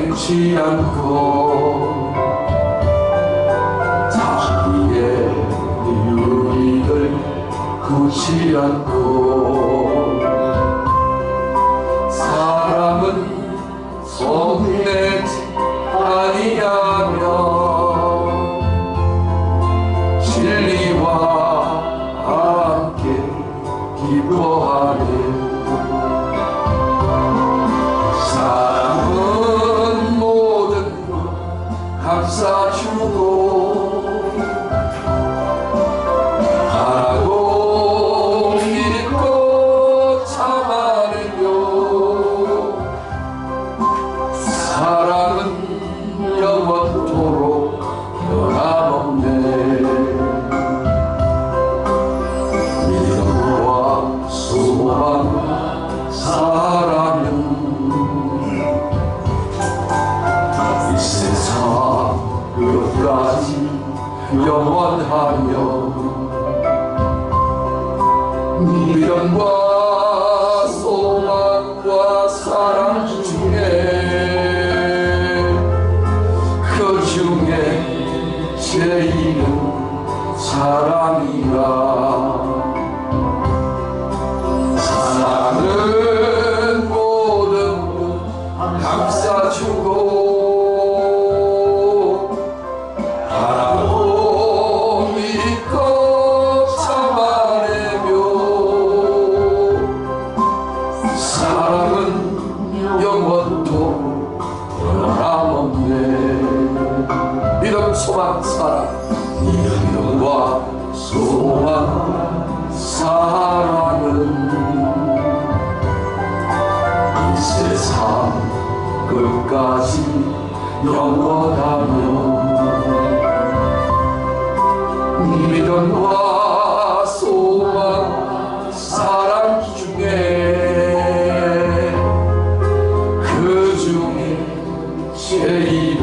내지 않고 자기의 유익을 구치 않고 사람은 속내지 아니하며 진리와 함께 기뻐하네. 사랑은 모든 것 감싸주고 바라고 믿고 참아내며 사랑은 영원토록 변함없네. 믿음과 소망 사랑은 이 세상 끝까지 영원하며 미련과 소망과 사랑 중에 그 중에 제일은 사랑이라. 사랑은 모든 것 감싸주고 바라고 믿고 참아내며 사랑은 영원토록 변함없네. 믿음, 소망, 사랑. 믿음과 소망, 사랑은 이 세상 끝까지 영원하며 믿음과 소망, 사랑 중에 그 중에 제일은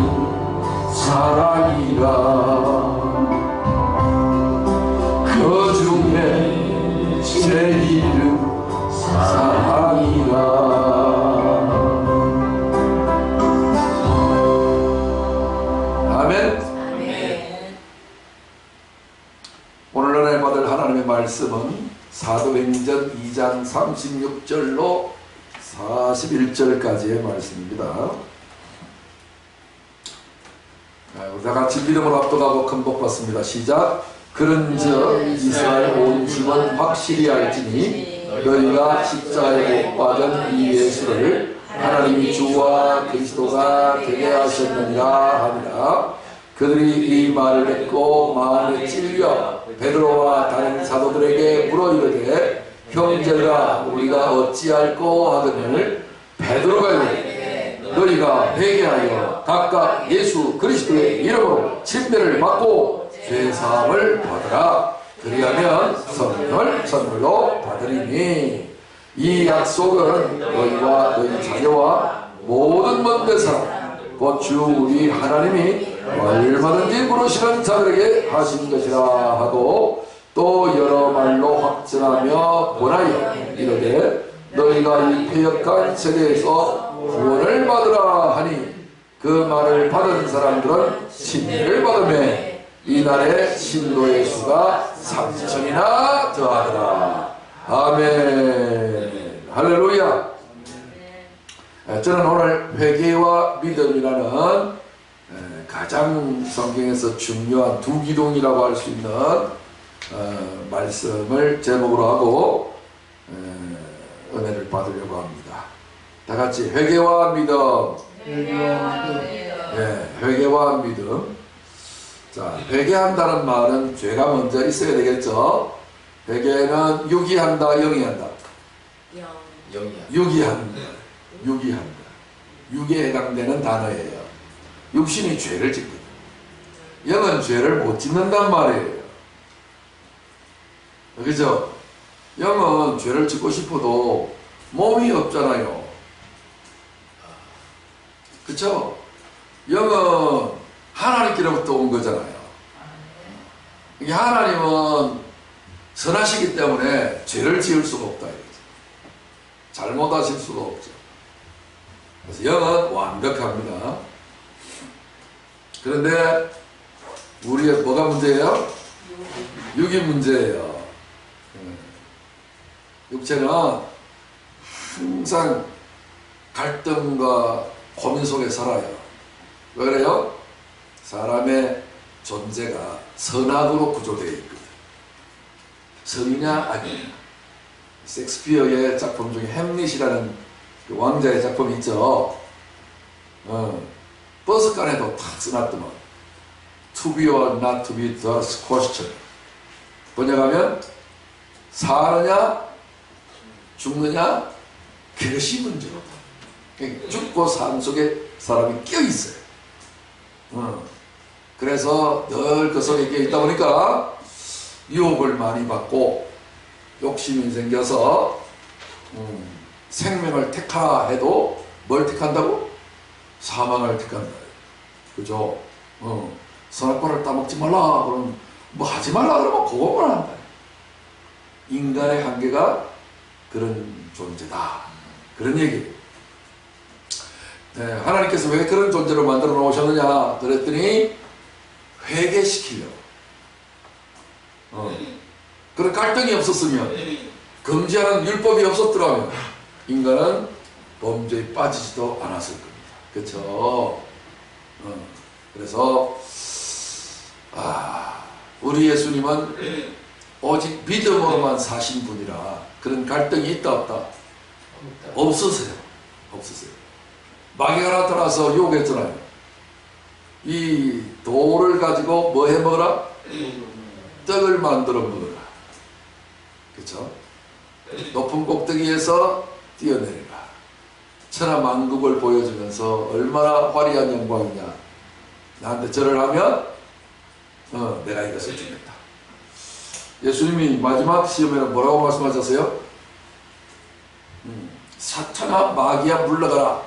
사랑이라. 그 중에 제일은 사랑이라. 아멘. 오늘 은혜 받을 하나님의 말씀은 사도행전 2장 36절로 41절까지의 말씀입니다. 우리 다 같이 믿음으로 압도하고 큰 복 받습니다. 시작. 그런즉 이스라엘 온 집은 확실히 알지니 너희가 십자가에 못 박은 이 예수를 하나님이 주와 그리스도가 되게 하셨느니라 하니라. 그들이 이 말을 듣고 마음에 찔려 베드로와 다른 사도들에게 물어 이르되 형제들아 우리가 어찌할꼬 하거늘 베드로가 이르되 너희가 회개하여 각각 예수 그리스도의 이름으로 침례를 받고 죄사함을 받으라. 그리하면 성령을 선물로 받으리니 이 약속은 너희와 너희 자녀와 모든 먼데 사람 곧 주 우리 하나님이 얼마든지 부르시는 자들에게 하신 것이라 하고 또 여러 말로 확증하며 권하여 이르되 너희가 이 패역한 세대에서 구원을 받으라 하니 그 말을 받은 사람들은 침례를 받으며 이날에 신도의 수가 3,000이나 더하더라. 아멘. 할렐루야. 저는 오늘 회개와 믿음이라는 가장 성경에서 중요한 두 기둥이라고 할 수 있는 말씀을 제목으로 하고 은혜를 받으려고 합니다. 다 같이 회개와 믿음. 회개와 믿음. 자, 회개한다는 말은 죄가 먼저 있어야 되겠죠. 회개는 유기한다, 영이한다. 유기한다. 유기에 해당되는 단어예요. 육신이 죄를 짓거든. 영은 죄를 못 짓는단 말이에요. 그죠? 영은 죄를 짓고 싶어도 몸이 없잖아요. 그쵸? 영은 하나님께로부터 온 거잖아요. 이게 하나님은 선하시기 때문에 죄를 지을 수가 없다. 잘못하실 수가 없죠. 그래서 영은 완벽합니다. 그런데 우리의 뭐가 문제예요? 육이 문제예요. 육체는 항상 갈등과 고민 속에 살아요. 왜 그래요? 사람의 존재가 선악으로 구조되어 있거든. 선이냐 악이냐. 셰익스피어의 작품 중에 햄릿이라는 그 왕자의 작품이 있죠. 버스간에도 탁 써놨더만 To be or not to be the question. 번역하면 사느냐 죽느냐 그것이 문제로다. 죽고 산 속에 사람이 껴있어요. 그래서 늘 그 속에 껴있다 보니까 유혹을 많이 받고 욕심이 생겨서 생명을 택하라 해도 뭘 택한다고? 사망을 택한다. 그죠? 선악과를 따먹지 말라 그러면 뭐 하지 말라 그러면 그것만 한다. 인간의 한계가 그런 존재다. 그런 얘기예요. 네, 하나님께서 왜 그런 존재로 만들어 놓으셨느냐 그랬더니 회개시키려고. 그런 갈등이 없었으면, 금지하는 율법이 없었더라면 인간은 범죄에 빠지지도 않았을 겁니다. 그렇죠? 그래서 우리 예수님은 오직 믿음으로만 사신 분이라 그런 갈등이 있다 없다? 없으세요. 없으세요. 마귀가 나타나서 유혹했잖아요. 이 돌을 가지고 뭐 해 먹어라? 떡을 만들어 먹어라. 그렇죠? 높은 꼭대기에서 뛰어내리라. 천하만국을 보여주면서 얼마나 화려한 영광이냐. 나한테 절을 하면 내가 이것을 주겠다. 예수님이 마지막 시험에는 뭐라고 말씀하셨어요? 사탄아 마귀야 물러가라.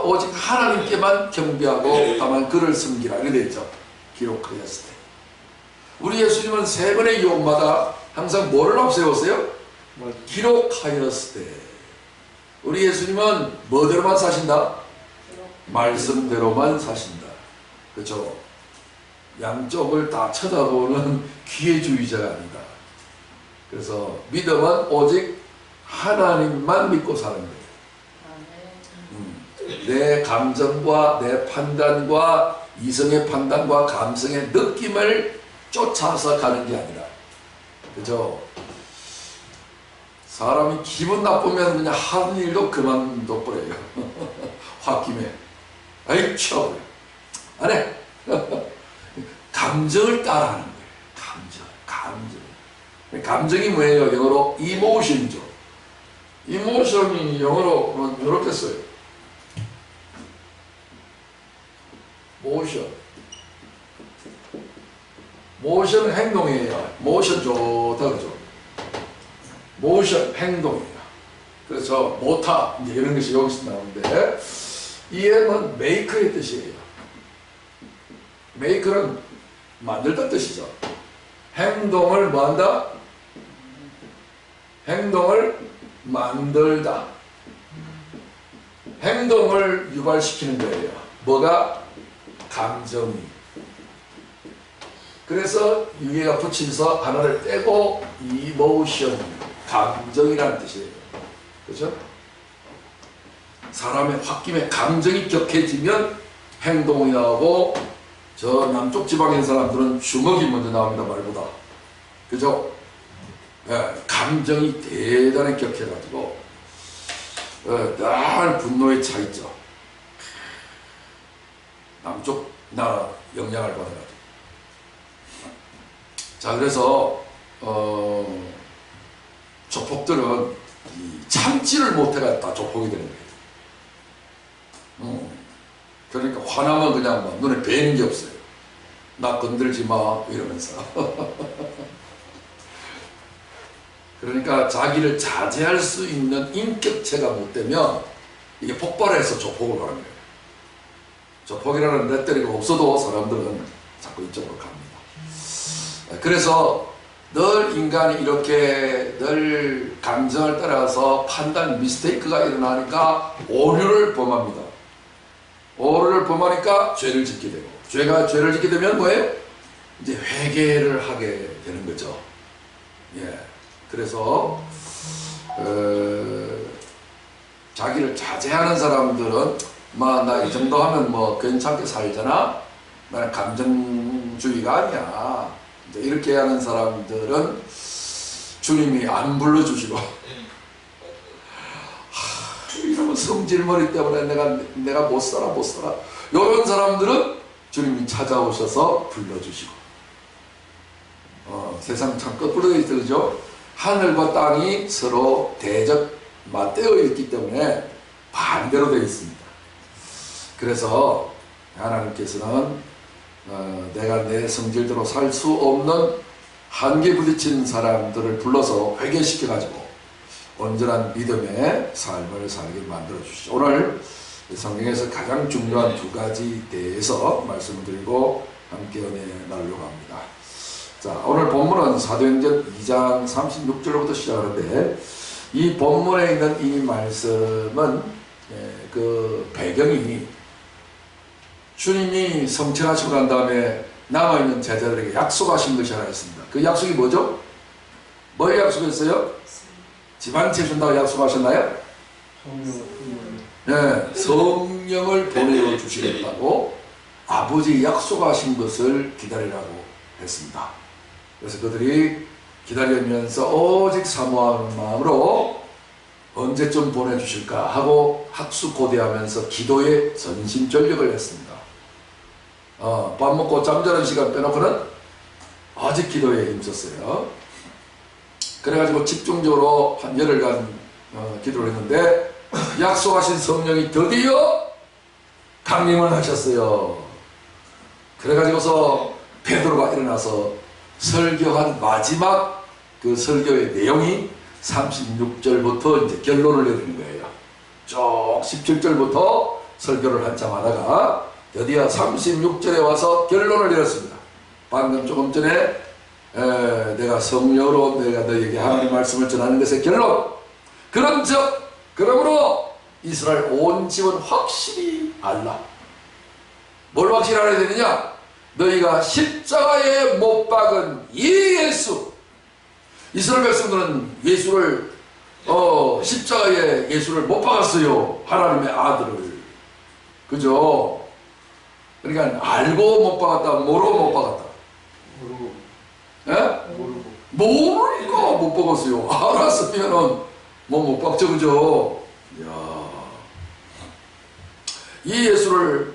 오직 하나님께만 경배하고 다만 그를 섬기라. 이렇게 되어 있죠. 기록하였을 때. 우리 예수님은 세 번의 유혹마다 항상 뭐를 앞세웠어요? 기록하였을 때. 우리 예수님은 뭐대로만 사신다? 말씀대로만 사신다. 그렇죠? 양쪽을 다 쳐다보는 기회주의자가 아니다. 그래서 믿음은 오직 하나님만 믿고 사는 거예요. 내 감정과 내 판단과 이성의 판단과 감성의 느낌을 쫓아서 가는 게 아니라, 그죠? 사람이 기분 나쁘면 그냥 하는 일도 그만둬 버려요. 홧김에 아이 쳐버려. 안 해. 감정을 따라하는 거예요. 감정이 뭐예요? 영어로 emotion이죠. emotion이 영어로 이렇게 써요. 모션은 행동이에요. 모션 좋다 그죠? 모션 행동이에요. 그래서 못하 이제 이런 것이 여기서 나오는데, EM은 make의 뜻이에요. make는 만들다 뜻이죠. 행동을 뭐한다? 행동을 만들다. 행동을 유발시키는 거예요. 뭐가? 감정이. 그래서 위에가 붙여서 하나를 떼고 이모션, 감정이라는 뜻이에요. 그렇죠? 사람의 홧김에 감정이 격해지면 행동이 나오고, 저 남쪽 지방에 있는 사람들은 주먹이 먼저 나옵니다. 말보다. 그죠? 예, 감정이 대단히 격해가지고 늘 분노에 차 있죠. 남쪽 나라 영향을 받아가지고. 자, 그래서 조폭들은 참지를 못해가 조폭이 되는 거예요. 그러니까 화나면 그냥 뭐 눈에 뵈는 게 없어요. 나 건들지 마 이러면서. 그러니까 자기를 자제할 수 있는 인격체가 못 되면 이게 폭발해서 조폭을 하는 거예요. 조폭이라는 레터리가 없어도 사람들은 자꾸 이쪽으로 갑니다. 그래서 늘 인간이 이렇게 늘 감정을 따라서 판단 미스테이크가 일어나니까 오류를 범합니다. 오류를 범하니까 죄를 짓게 되고, 죄를 짓게 되면 뭐예요? 이제 회개를 하게 되는 거죠. 예. 그래서 자기를 자제하는 사람들은 나 이 정도 하면 뭐 괜찮게 살잖아. 나는 감정주의가 아니야. 이제 이렇게 하는 사람들은 주님이 안 불러주시고, 이러면 성질머리 때문에 내가 못 살아. 이런 사람들은 주님이 찾아오셔서 불러주시고, 세상 참 거꾸로 되어 있죠, 그죠? 하늘과 땅이 서로 대적 맞대어 있기 때문에 반대로 되어 있습니다. 그래서 하나님께서는 내가 내 성질대로 살 수 없는 한계 부딪힌 사람들을 불러서 회개시켜가지고 온전한 믿음의 삶을 살게 만들어 주시죠. 오늘 성경에서 가장 중요한 두 가지 대해서 말씀을 드리고 함께 은혜 나누려고 합니다. 자, 오늘 본문은 사도행전 2장 36절부터 시작하는데, 이 본문에 있는 이 말씀은 그 배경이 주님이 성천하시고 난 다음에 남아있는 제자들에게 약속하신 것이 하나 있습니다. 그 약속이 뭐죠? 뭘 약속했어요? 집안 채준다고 약속하셨나요? 네, 성령을 보내어 주시겠다고 아버지 약속하신 것을 기다리라고 했습니다. 그래서 그들이 기다리면서 오직 사모하는 마음으로 언제쯤 보내주실까 하고 학수고대하면서 기도에 전심전력을 했습니다. 밥 먹고 잠자는 시간 빼놓고는 아직 기도에 힘썼어요. 그래가지고 집중적으로 한 열흘간 기도를 했는데, 약속하신 성령이 드디어 강림을 하셨어요. 그래가지고서 베드로가 일어나서 설교한 마지막 그 설교의 내용이 36절부터 이제 결론을 내리는 거예요. 쭉 17절부터 설교를 한참 하다가 드디어 36절에 와서 결론을 내렸습니다. 방금 조금 전에 내가 성령으로 내가 너에게 하나님의 말씀을 전하는 것의 결론. 그러므로 이스라엘 온 집은 확실히 알라. 뭘 확실히 알아야 되느냐? 너희가 십자가에 못 박은 이 예수. 이스라엘 백성들은 예수를 십자가에 예수를 못 박았어요. 하나님의 아들을. 그죠? 그러니까 알고 못 박았다, 모르고 못 박았다. 모르고. 예? 모르니까 못 박았어요. 알았으면은 뭐 못 박죠, 그죠? 이야. 이 예수를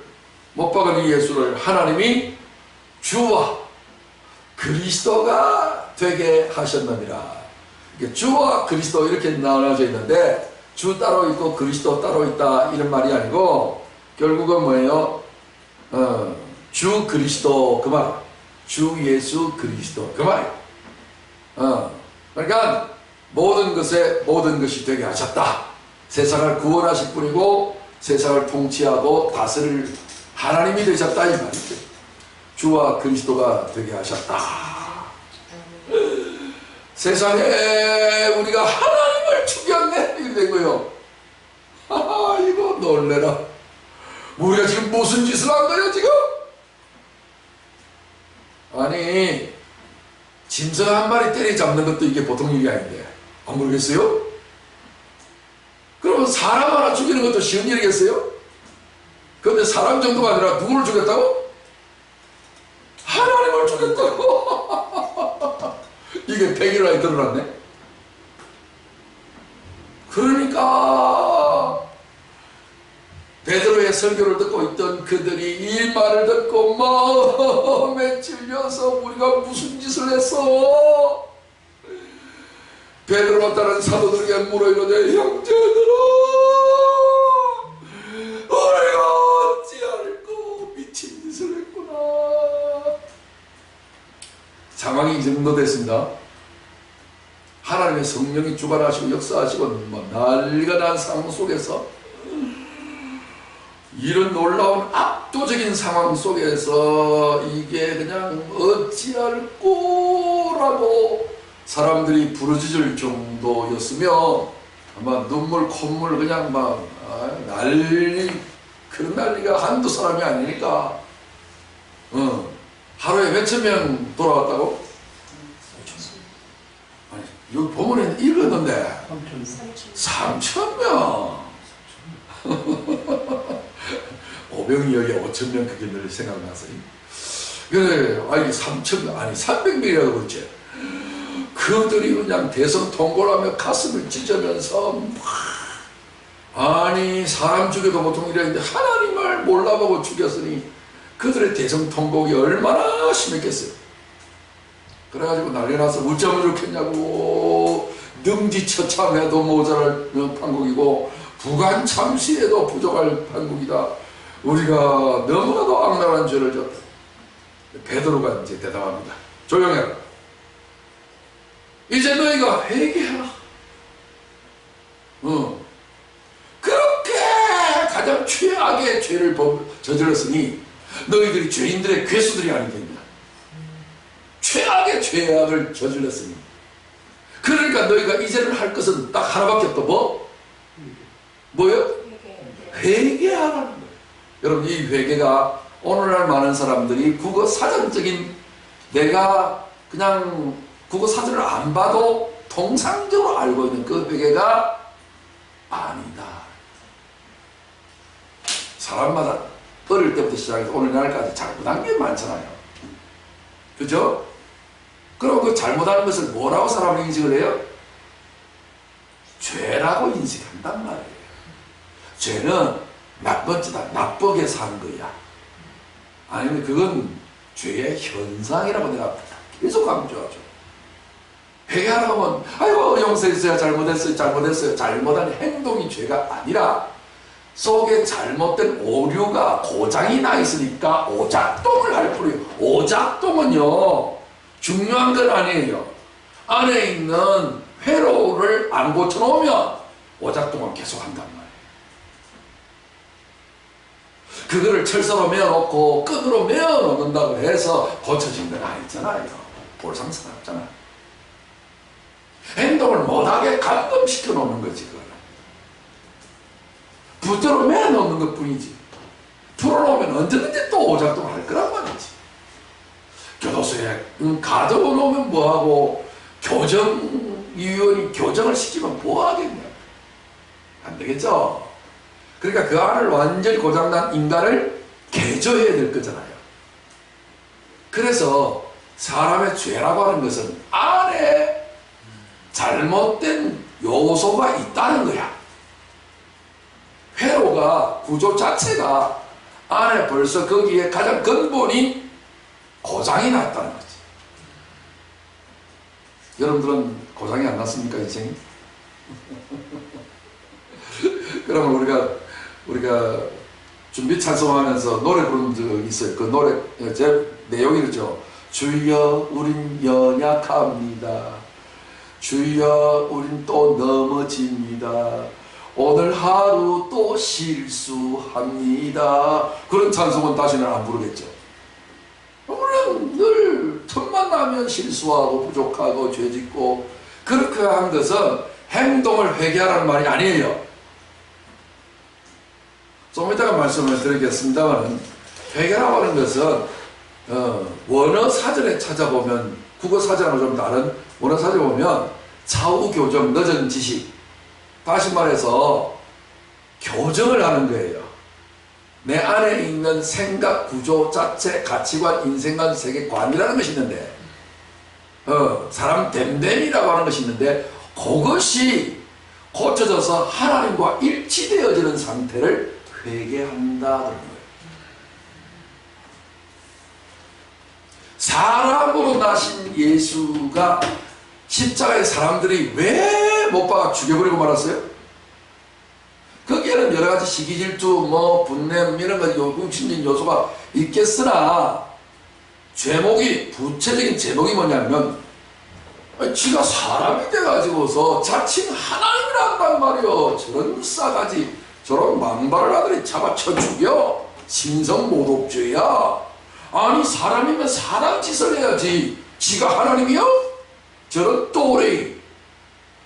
못 박은 이 예수를 하나님이 주와 그리스도가 되게 하셨느니라. 주와 그리스도 이렇게 나눠져 있는데, 주 따로 있고 그리스도 따로 있다 이런 말이 아니고, 결국은 뭐예요? 주 그리스도 그 말, 주 예수 그리스도 그 말이에요. 그러니까 모든 것이 되게 하셨다. 세상을 구원하실 분이고 세상을 통치하고 다스릴 하나님이 되셨다 이 말이죠. 주와 그리스도가 되게 하셨다. 세상에 우리가 하나님을 죽였네 이렇게 된 거예요. 이거 놀래라. 우리가 지금 무슨 짓을 한 거예요 지금? 아니, 짐승 한 마리 때려잡는 것도 이게 보통 일이 아닌데, 안 모르겠어요? 그러면 사람 하나 죽이는 것도 쉬운 일이겠어요? 그런데 사람 정도가 아니라 누구를 죽였다고? 하나님을 죽였다고. 이게 100일만에 드러났네. 그러니까 베드로의 설교를 듣고 있던 그들이 이 말을 듣고 마음에 찔려서 우리가 무슨 짓을 했어? 베드로와 다른 사도들에게 물어 이르되, 형제들아, 우리가 어찌할꼬 미친 짓을 했구나. 상황이 이 정도 됐습니다. 하나님의 성령이 주관하시고 역사하시고 난리가 난 상황 속에서 이런 놀라운 압도적인 상황 속에서 이게 그냥 어찌할꼬라고 사람들이 부르짖을 정도였으며 아마 눈물 콧물 그냥 막 난리, 그런 난리가 한두 사람이 아니니까. 하루에 몇천 명 돌아왔다고? 아니, 여기 보면은 읽었는데 3,000명. 오병이어리 5,000명 그게 늘 생각나서. 그래, 아니 3,000명, 아니 300명이라고 그랬지. 그들이 그냥 대성통곡하며 가슴을 찢으면서 아니 사람 죽여도 보통 이랬는데 하나님을 몰라보고 죽였으니 그들의 대성통곡이 얼마나 심했겠어요. 그래가지고 난리나서 어쩌면 좋겠냐고, 능지처참해도 모자랄 판국이고 부간참시해도 부족할 판국이다. 우리가 너무나도 악랄한 죄를 졌다. 베드로가 이제 대답합니다. 조용해라. 이제 너희가 회개해라. 그렇게 가장 최악의 죄를 저질렀으니 너희들이 죄인들의 괴수들이 아니겠냐. 최악의 죄악을 저질렀으니. 그러니까 너희가 이제는 할 것은 딱 하나밖에 없다. 뭐요? 회개하라는 거예요. 여러분, 이 회개가 오늘날 많은 사람들이 국어 사전적인, 내가 그냥 국어 사전을 안 봐도 통상적으로 알고 있는 그 회개가 아니다. 사람마다 어릴 때부터 시작해서 오늘날까지 잘못한 게 많잖아요. 그죠? 그럼 그 잘못하는 것을 뭐라고 사람이 인식을 해요? 죄라고 인식한단 말이에요. 죄는 나쁜 짓다, 나쁘게 산 거야. 아니면 그건 죄의 현상이라고 내가 계속 강조하죠. 회개하라고 하면 아이고 용서해주세요, 잘못했어요, 잘못했어요. 잘못한 행동이 죄가 아니라 속에 잘못된 오류가 고장이 나 있으니까 오작동을 할 뿐이에요. 오작동은요 중요한 건 아니에요. 안에 있는 회로를 안 고쳐놓으면 오작동은 계속 한단 말이에요. 그거를 철사로 메어놓고 끈으로 메어놓는다고 해서 고쳐진 건 아니잖아요. 볼상사납잖아요. 행동을 못하게 감금시켜 놓는 거지. 그거는 붙들어 매놓는 것 뿐이지. 풀어놓으면 언제든지 또 오작동을 할 거란 말이지. 교도소에 가둬 놓으면 뭐하고, 교정위원이 교정을 시키면 뭐하겠냐. 안 되겠죠. 그러니까 그 안을 완전히 고장난 인간을 개조해야 될 거잖아요. 그래서 사람의 죄라고 하는 것은 안에 잘못된 요소가 있다는 거야. 회로가, 구조 자체가 안에 벌써 거기에 가장 근본이 고장이 났다는 거지. 여러분들은 고장이 안 났습니까, 인생이? 그러면 우리가 준비 찬송하면서 노래 부른 적 있어요. 그 노래 제 내용이 이렇죠. 주여 우린 연약합니다. 주여 우린 또 넘어집니다. 오늘 하루 또 실수합니다. 그런 찬송은 다시는 안 부르겠죠. 물론 늘 틈만 나면 실수하고 부족하고 죄짓고, 그렇게 한 것은 행동을 회개하라는 말이 아니에요. 좀 이따가 말씀을 드리겠습니다만, 회개라고 하는 것은 원어 사전에 찾아보면, 국어 사전하고 좀 다른 원어 사전에 보면 차후 교정, 늦은 지식, 다시 말해서 교정을 하는 거예요. 내 안에 있는 생각 구조 자체, 가치관, 인생관, 세계관이라는 것이 있는데, 사람 됨됨이라고 하는 것이 있는데, 그것이 고쳐져서 하나님과 일치되어지는 상태를 회개한다 그런 거예요. 사람으로 나신 예수가 십자가에 사람들이 왜 못 박아 죽여버리고 말았어요? 거기에는 여러 가지 시기 질투, 분냄 이런 거 욕심적인 요소가 있겠으나, 제목이, 구체적인 제목이 뭐냐면, 지가 사람이 돼가지고서 자칭 하나님이란단 말이요. 저런 싸가지, 저런 망발을 아들이 잡아쳐 죽여. 신성모독죄야. 아니 사람이면 사람 짓을 해야지 지가 하나님이요? 저런 또라이,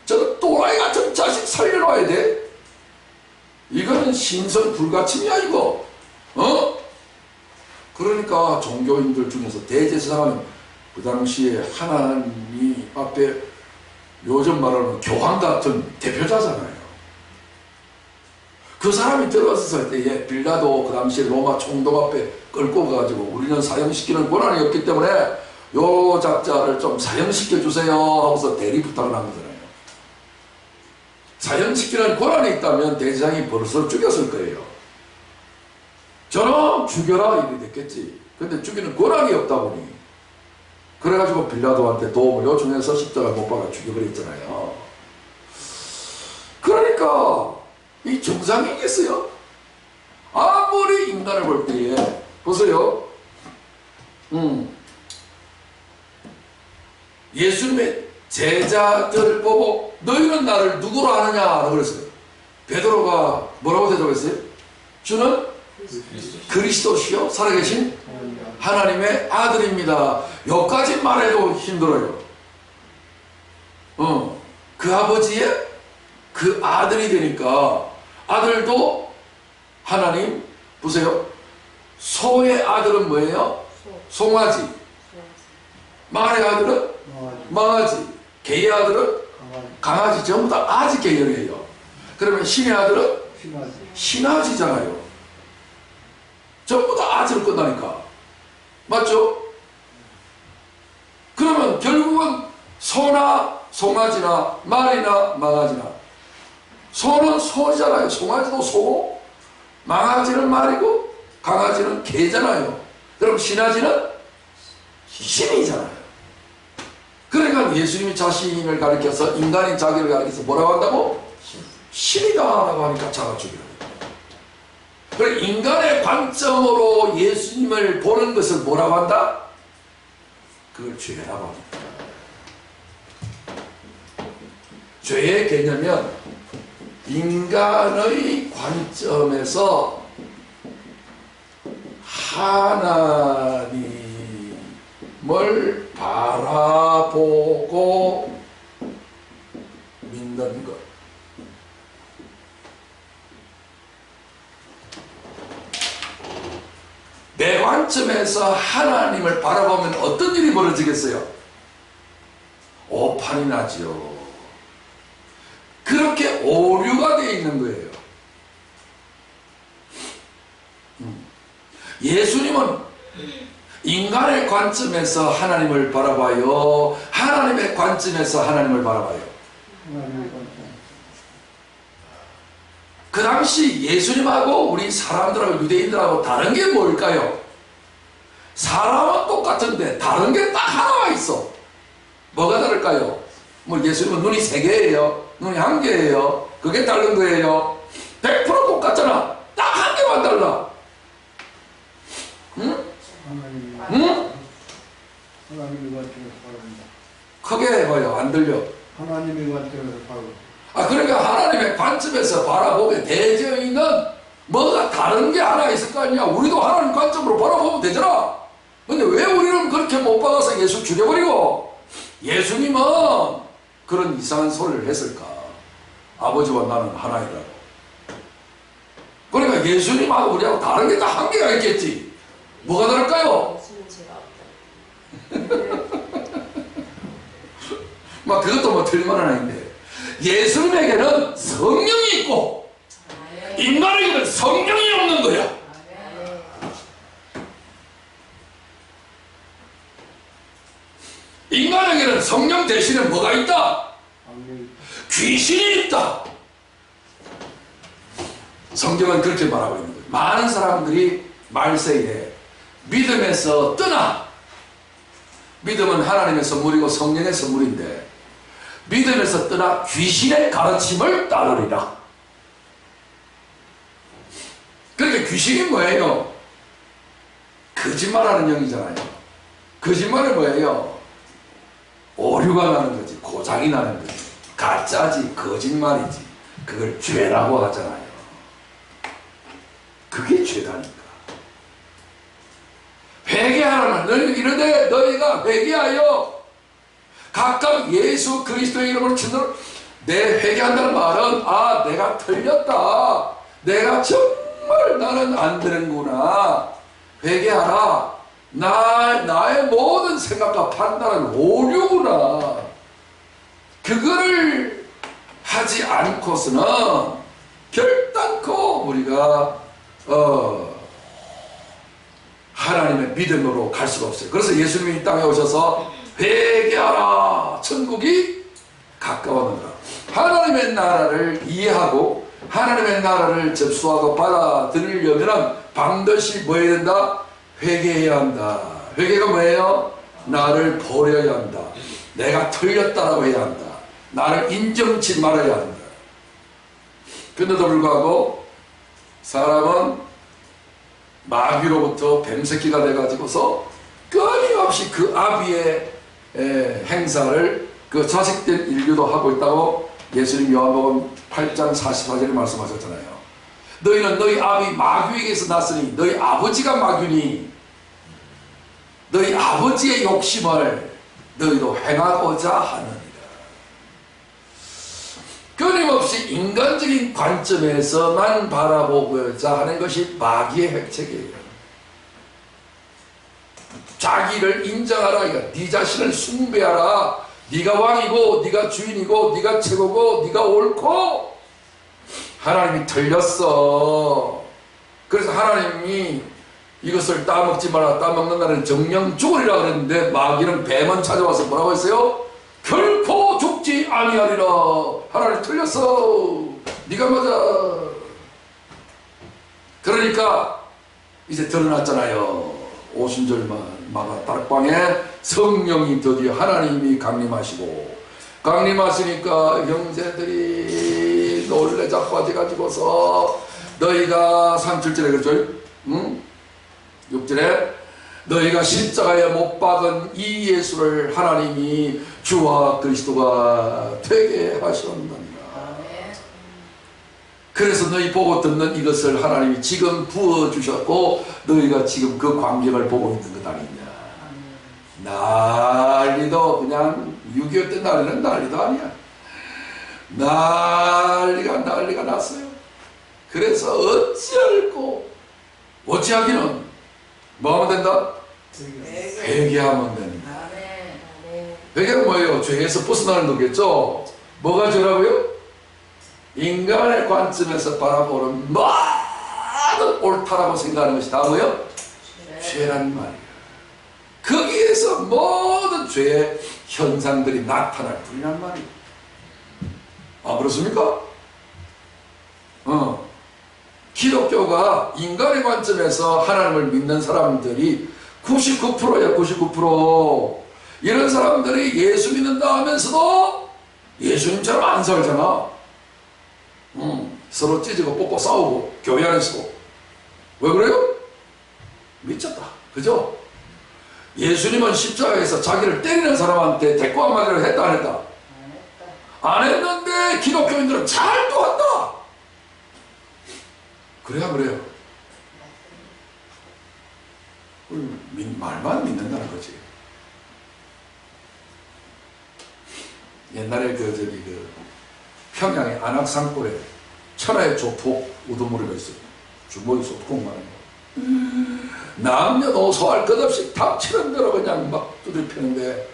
저런 또라이 같은 자식 살려놔야 돼? 이거는 신성 불가침이야 이거. 그러니까 종교인들 중에서 대제사장은 그 당시에 하나님 앞에 요즘 말하는 교황 같은 대표자잖아요. 그 사람이 들어섰을 때에 빌라도 그 당시에 로마 총독 앞에 끌고 가가지고 우리는 사형시키는 권한이 없기 때문에 요 작자를 좀 사형시켜 주세요 하고서 대리 부탁을 한 거잖아요. 사형시키는 권한이 있다면 대제사장이 벌써 죽였을 거예요. 저놈 죽여라 이래 됐겠지. 근데 죽이는 권한이 없다 보니 그래가지고 빌라도한테 도움을 요청해서 십자가 못 박아 죽여버렸잖아요. 그러니까 이 정상이겠어요? 아무리 인간을 볼 때에 보세요. 예수님의 제자들 보고 너희는 나를 누구로 아느냐 그랬어요. 베드로가 뭐라고 대답했어요? 주는 그리스도시요 살아계신 하나님의 아들입니다. 여기까지 말해도 힘들어요. 그 아버지의 그 아들이 되니까 아들도 하나님 보세요. 소의 아들은 뭐예요? 송아지. 말의 아들은 망아지. 개의 아들은 강아지. 전부 다 아지 계열이에요. 그러면 신의 아들은 신아지잖아요. 전부 다 아지로 끝나니까. 맞죠? 그러면 결국은 소나 송아지나 말이나 망아지나 소는 소잖아요. 송아지도 소고 망아지는 말이고 강아지는 개잖아요. 그럼 신아지는 신이잖아요. 그러니까 예수님이 자신을 가리켜서 인간인 자기를 가리켜서 뭐라고 한다고? 신이다 라고 하니까 자가 죽이라고. 그래 인간의 관점으로 예수님을 보는 것을 뭐라고 한다? 그걸 죄라고 합니다. 죄의 개념은 인간의 관점에서 하나님을 바라보고 믿는 것. 내 관점에서 하나님을 바라보면 어떤 일이 벌어지겠어요? 오판이 나지요. 그렇게 오류가 되어 있는 거예요. 예수님은 인간의 관점에서 하나님을 바라봐요. 하나님의 관점에서 하나님을 바라봐요. 그 당시 예수님하고 우리 사람들하고 유대인들하고 다른 게 뭘까요? 사람은 똑같은데 다른 게 딱 하나가 있어. 뭐가 다를까요? 뭐 예수님은 눈이 3개예요. 눈이 1개예요. 그게 다른 거예요. 100% 똑같잖아. 딱 1개만 달라. 응? 응? 하나님의 관점에서 바라본다. 크게 해봐요. 안 들려. 하나님의 관점에서 바라본다. 그러니까 하나님의 관점에서 바라보게 되어 있는 뭐가 다른 게 하나 있을 거 아니야. 우리도 하나님 관점으로 바라보면 되잖아. 근데 왜 우리는 그렇게 못 박아서 예수 죽여버리고 예수님은 그런 이상한 소리를 했을까? 아버지와 나는 하나이라고. 그러니까 예수님하고 우리하고 다른 게 다 한계가 있겠지. 뭐가 다를까요? 막 그것도 뭐 틀릴만한 아닌데 예수님에게는 성령이 있고 인간에게는 성령이 없는 거야. 인간에게는 성령 대신에 뭐가 있다? 귀신이 있다. 성경은 그렇게 말하고 있는 거예요. 많은 사람들이 말세에 믿음에서 떠나. 믿음은 하나님의 선물이고 성령의 선물인데 믿음에서 떠나 귀신의 가르침을 따르리라. 그러니까 귀신이 뭐예요? 거짓말하는 영이잖아요. 거짓말은 뭐예요? 오류가 나는 거지. 고장이 나는 거지. 가짜지. 거짓말이지. 그걸 죄라고 하잖아요. 그게 죄다니까. 너희 이르되 너희가 회개하여 각각 예수 그리스도의 이름을 친들 내 회개한다는 말은 내가 틀렸다. 내가 정말 나는 안 되는구나. 회개하라. 나의 모든 생각과 판단은 오류구나. 그거를 하지 않고서는 결단코 우리가 하나님의 믿음으로 갈 수가 없어요. 그래서 예수님이 이 땅에 오셔서 회개하라. 천국이 가까웠느니라. 하나님의 나라를 이해하고 하나님의 나라를 접수하고 받아들이려면 반드시 뭐 해야 된다? 회개해야 한다. 회개가 뭐예요? 나를 버려야 한다. 내가 틀렸다라고 해야 한다. 나를 인정치 말아야 한다. 그런데도 불구하고 사람은 마귀로부터 뱀새끼가 돼가지고서 끊임없이 그 아비의 행사를 그 자식된 인류도 하고 있다고 예수님 요한복음 8장 44절에 말씀하셨잖아요. 너희는 너희 아비 마귀에게서 났으니 너희 아버지가 마귀니 너희 아버지의 욕심을 너희도 행하고자 하느니라. 끊임없이 인간적인 관점에서만 바라보고자 하는 것이 마귀의 핵책이에요. 자기를 인정하라. 네 자신을 숭배하라. 네가 왕이고 네가 주인이고 네가 최고고 네가 옳고. 하나님이 틀렸어. 그래서 하나님이 이것을 따먹지 마라. 따먹는다는 정령 죽으리라 그랬는데 마귀는 뱀은 찾아와서 뭐라고 했어요? 결코 죽지 아니하리라. 하나님 틀렸어. 네가 맞아. 그러니까 이제 드러났잖아요. 오순절만 마가 다락방에 성령이 드디어 하나님이 강림하시고, 강림하시니까 형제들이 놀래 자빠져가지고서 너희가 37절에 그랬죠? 응? 6절에 너희가 십자가에 못 박은 이 예수를 하나님이 주와 그리스도가 되게 하셨느니라. 그래서 너희 보고 듣는 이것을 하나님이 지금 부어주셨고 너희가 지금 그 광경을 보고 있는 것 아니냐. 난리도 그냥 6.25 때 난리는 난리도 아니야. 난리가 났어요. 그래서 어찌하기는 뭐 하면 된다? 회개하면 된다. 회개는 뭐예요? 죄에서 벗어나는 거겠죠? 뭐가 죄라고요? 인간의 관점에서 바라보는 모든 옳다라고 생각하는 것이 다 뭐예요? 죄란 말이에요. 거기에서 모든 죄의 현상들이 나타날 뿐이란 말이에요. 그렇습니까? 기독교가 인간의 관점에서 하나님을 믿는 사람들이 99%야. 99%. 이런 사람들이 예수 믿는다 하면서도 예수님처럼 안 살잖아. 서로 찢고 뽑고 싸우고 교회 안에서도. 왜 그래요? 미쳤다. 그죠? 예수님은 십자가에서 자기를 때리는 사람한테 대꾸 한마디를 했다 안 했다? 안 했는데 기독교인들은 잘 또 한다. 그래요. 말만 믿는다는 거지. 옛날에 평양의 안악산골에 천하의 조폭 우두머리가 있어요. 주머니 소뚜껑 많은 거. 남녀노소 할 것 없이 닥치는 대로 그냥 막 두드리피는데,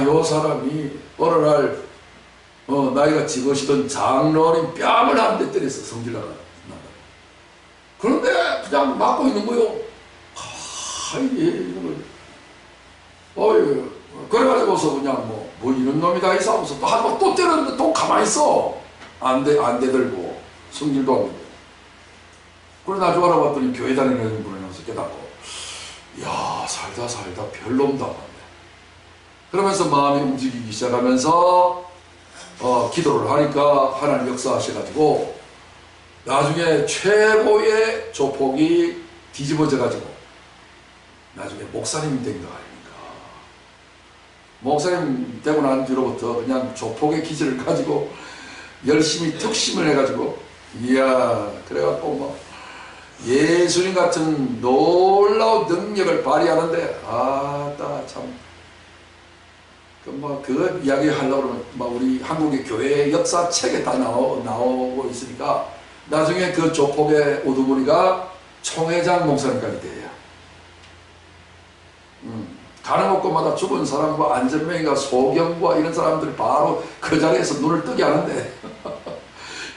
요 사람이 어느 날 나이가 지긋이던 장로님 뺨을 한 대 때렸어. 성질나가. 그런데 그냥 맞고 있는 거요. 그래가지고서 그냥 뭐 이런 놈이 다 있어 하면서 또 한 번 또 때렸는데 또 가만히 있어. 안 대들고 성질도 안 되고. 그래 나중에 알아봤더니 교회 다니는 분이라서 깨닫고, 야, 살다 별놈다. 그러면서 마음이 움직이기 시작하면서 기도를 하니까 하나님 역사하셔가지고 나중에 최고의 조폭이 뒤집어져가지고 나중에 목사님이 된 거 아닙니까? 목사님 되고 난 뒤로부터 그냥 조폭의 기질을 가지고 열심히 특심을 해가지고, 이야, 그래갖고 예수님 같은 놀라운 능력을 발휘하는데 아따 참 그 이야기 하려고 그러면 우리 한국의 교회 역사 책에 다 나오고 있으니까 나중에 그 조폭의 우두머리가 총회장 목사님까지 돼요. 가는 곳마다 죽은 사람과 안전명이가 소경과 이런 사람들이 바로 그 자리에서 눈을 뜨게 하는데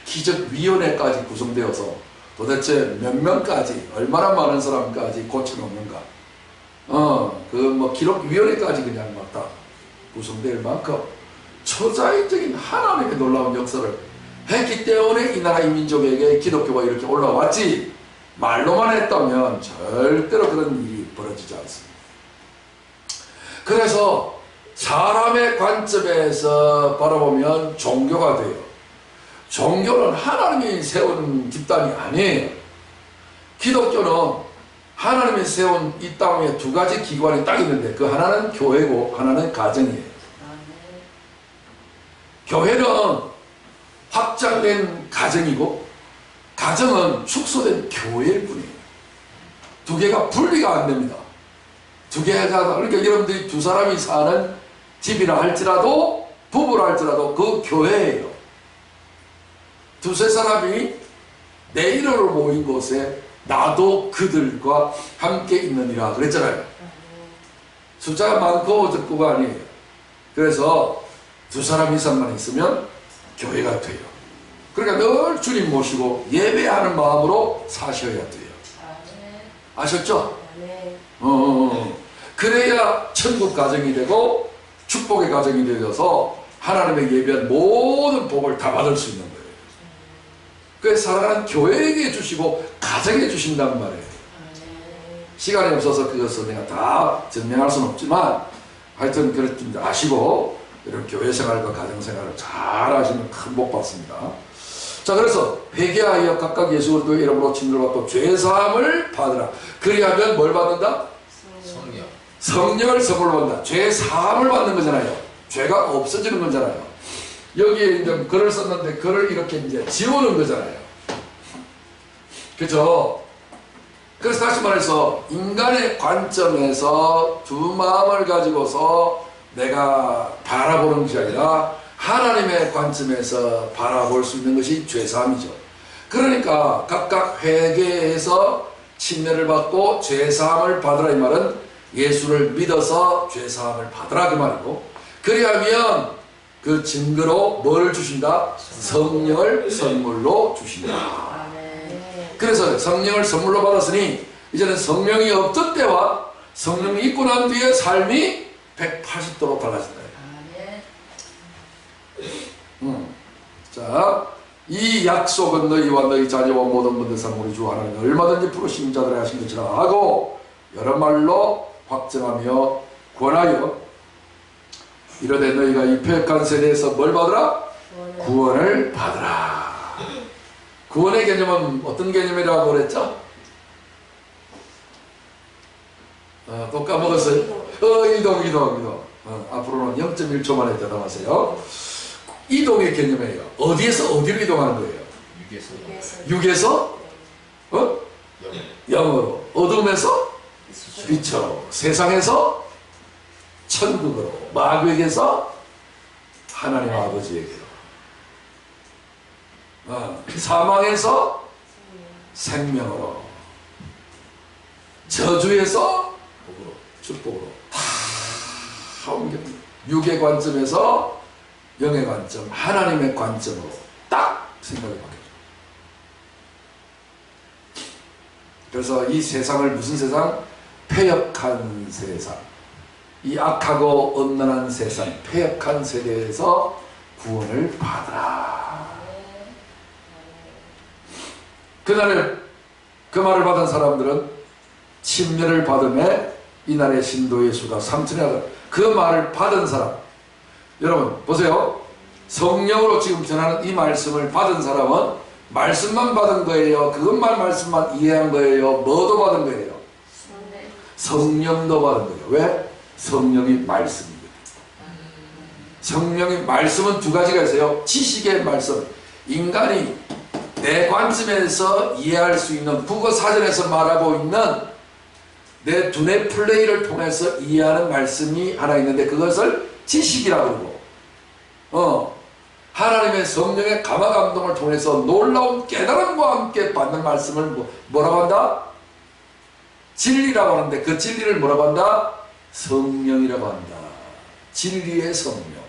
기적위원회까지 구성되어서 도대체 몇 명까지 얼마나 많은 사람까지 고쳐놓는가 기록위원회까지 그냥 막 다 구성될 만큼 초자연적인 하나님의 놀라운 역사를 했기 때문에 이 나라 이 민족에게 기독교가 이렇게 올라왔지 말로만 했다면 절대로 그런 일이 벌어지지 않습니다. 그래서 사람의 관점에서 바라보면 종교가 돼요. 종교는 하나님이 세운 집단이 아니에요. 기독교는 하나님이 세운 이 땅에 두 가지 기관이 딱 있는데 그 하나는 교회고 하나는 가정이에요. 교회는 확장된 가정이고 가정은 축소된 교회일 뿐이에요. 두 개가 분리가 안 됩니다. 두 개가 그러니까 여러분들이 두 사람이 사는 집이라 할지라도 부부라 할지라도 그 교회예요. 두세 사람이 내 이름으로 모인 곳에 나도 그들과 함께 있느니라 그랬잖아요. 숫자가 많고 적고가 아니에요. 그래서 두 사람 이상만 있으면 교회가 돼요. 그러니까 늘 주님 모시고 예배하는 마음으로 사셔야 돼요. 아셨죠? 그래야 천국 가정이 되고 축복의 가정이 되어서 하나님의 예배한 모든 복을 다 받을 수 있는 거예요. 그래서 사랑하는 교회에게 주시고 가정에 주신단 말이에요. 시간이 없어서 그것을 내가 다 증명할 수는 없지만 하여튼 그렇게 아시고 이런 교회 생활과 가정 생활을 잘 하시면 큰 복 받습니다. 자, 그래서 회개하여 각각 예수 그리스도의 이름으로 칭송을 받고 죄사함을 받으라. 그리하면 뭘 받는다? 성령을 선물로 받는다. 죄사함을 받는 거잖아요. 죄가 없어지는 거잖아요. 여기에 이제 글을 썼는데 글을 이렇게 이제 지우는 거잖아요. 그죠? 그래서 다시 말해서 인간의 관점에서 두 마음을 가지고서 내가 바라보는 것이 아니라 하나님의 관점에서 바라볼 수 있는 것이 죄사함이죠. 그러니까 각각 회개해서 침례를 받고 죄사함을 받으라 이 말은 예수를 믿어서 죄사함을 받으라 그 말이고, 그리하면 그 증거로 뭘 주신다? 성령을 선물로 주신다. 그래서 성령을 선물로 받았으니 이제는 성령이 없던 때와 성령이 있고 난 뒤에 삶이 180도로 달라진다. 자, 이 약속은 너희와 너희 자녀와 모든 분들 상 우리 주 하나님 얼마든지 부르신 자들의 하신 것이라 하고 여러 말로 확증하며 권하여 이르되 너희가 이 패역한 세대에서 뭘 받으라? 구원을 받으라. 구원의 개념은 어떤 개념이라고 그랬죠? 또 까먹었어요? 이동. 앞으로는 0.1초 만에 대답하세요. 이동의 개념이에요. 어디에서 어디로 이동하는 거예요? 육에서 영으로, 어둠에서 빛으로, 세상에서 천국으로, 마귀에게서 하나님 아버지에게로, 사망에서 생명으로, 저주에서 축복으로 다 옮깁니다. 육의 관점에서 영의 관점, 하나님의 관점으로 딱 생각을 바뀌죠. 그래서 이 세상을 무슨 세상? 패역한 세상, 이 악하고 음란한 세상, 패역한 세대에서 구원을 받으라. 그날에 그 말을 받은 사람들은 침례를 받음에 이날의 신도의 수가 3천이 하더라. 그 말을 받은 사람, 여러분 보세요. 성령으로 지금 전하는 이 말씀을 받은 사람은 말씀만 받은 거예요? 그것만 말씀만 이해한 거예요? 뭐도 받은 거예요? 성령도 받은 거예요. 왜? 성령이 말씀이거든요. 성령의 말씀은 두 가지가 있어요. 지식의 말씀, 인간이 내 관점에서 이해할 수 있는 국어사전에서 말하고 있는 내 두뇌 플레이를 통해서 이해하는 말씀이 하나 있는데 그것을 지식이라고 그러고 하나님의 성령의 감화 감동을 통해서 놀라운 깨달음과 함께 받는 말씀을 뭐라고 한다? 진리라고 하는데 그 진리를 뭐라고 한다? 성령이라고 한다. 진리의 성령.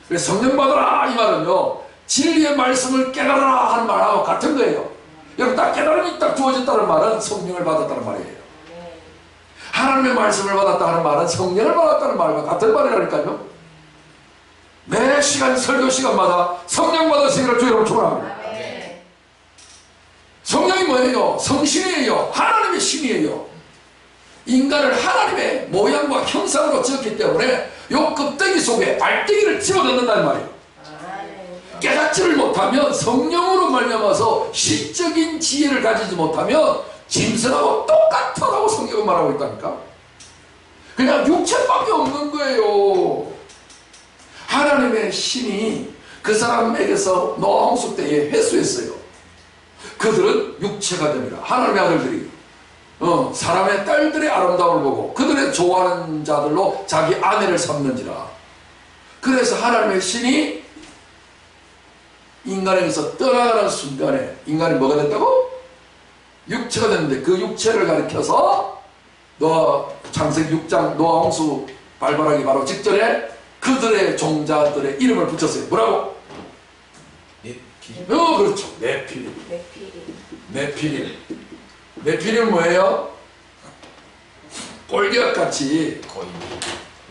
그래서 성령 받아라 이 말은요 진리의 말씀을 깨달아라 하는 말하고 같은 거예요. 여러분 딱 깨달음이 딱 주어졌다는 말은 성령을 받았다는 말이에요. 하나님의 말씀을 받았다 하는 말은 성령을 받았다는 말과 같은 말이라니까요. 매 시간 설교 시간마다 성령 받으시기를 주의 이름으로 축원합니다. 성령이 뭐예요? 성신이에요. 하나님의 신이에요. 인간을 하나님의 모양과 형상으로 지었기 때문에 요 껍데기 속에 알데기를 집어넣는다는 말이에요. 깨닫지를 못하면 성령으로 말미암아서 시적인 지혜를 가지지 못하면 짐승하고 똑같다고 성경은 말하고 있다니까. 그냥 육체밖에 없는 거예요. 하나님의 신이 그 사람에게서 노홍수 때에 회수했어요. 그들은 육체가 됩니다. 하나님의 아들들이 사람의 딸들의 아름다움을 보고 그들의 좋아하는 자들로 자기 아내를 삼는지라. 그래서 하나님의 신이 인간에게서 떠나가는 순간에 인간이 뭐가 됐다고? 육체가 됐는데 그 육체를 가리켜서 창세기 6장 노아 홍수 발발하기 바로 직전에 그들의 종자들의 이름을 붙였어요. 뭐라고? 네피림. 그렇죠. 네피림. 네피림 뭐예요? 꼴기앗같이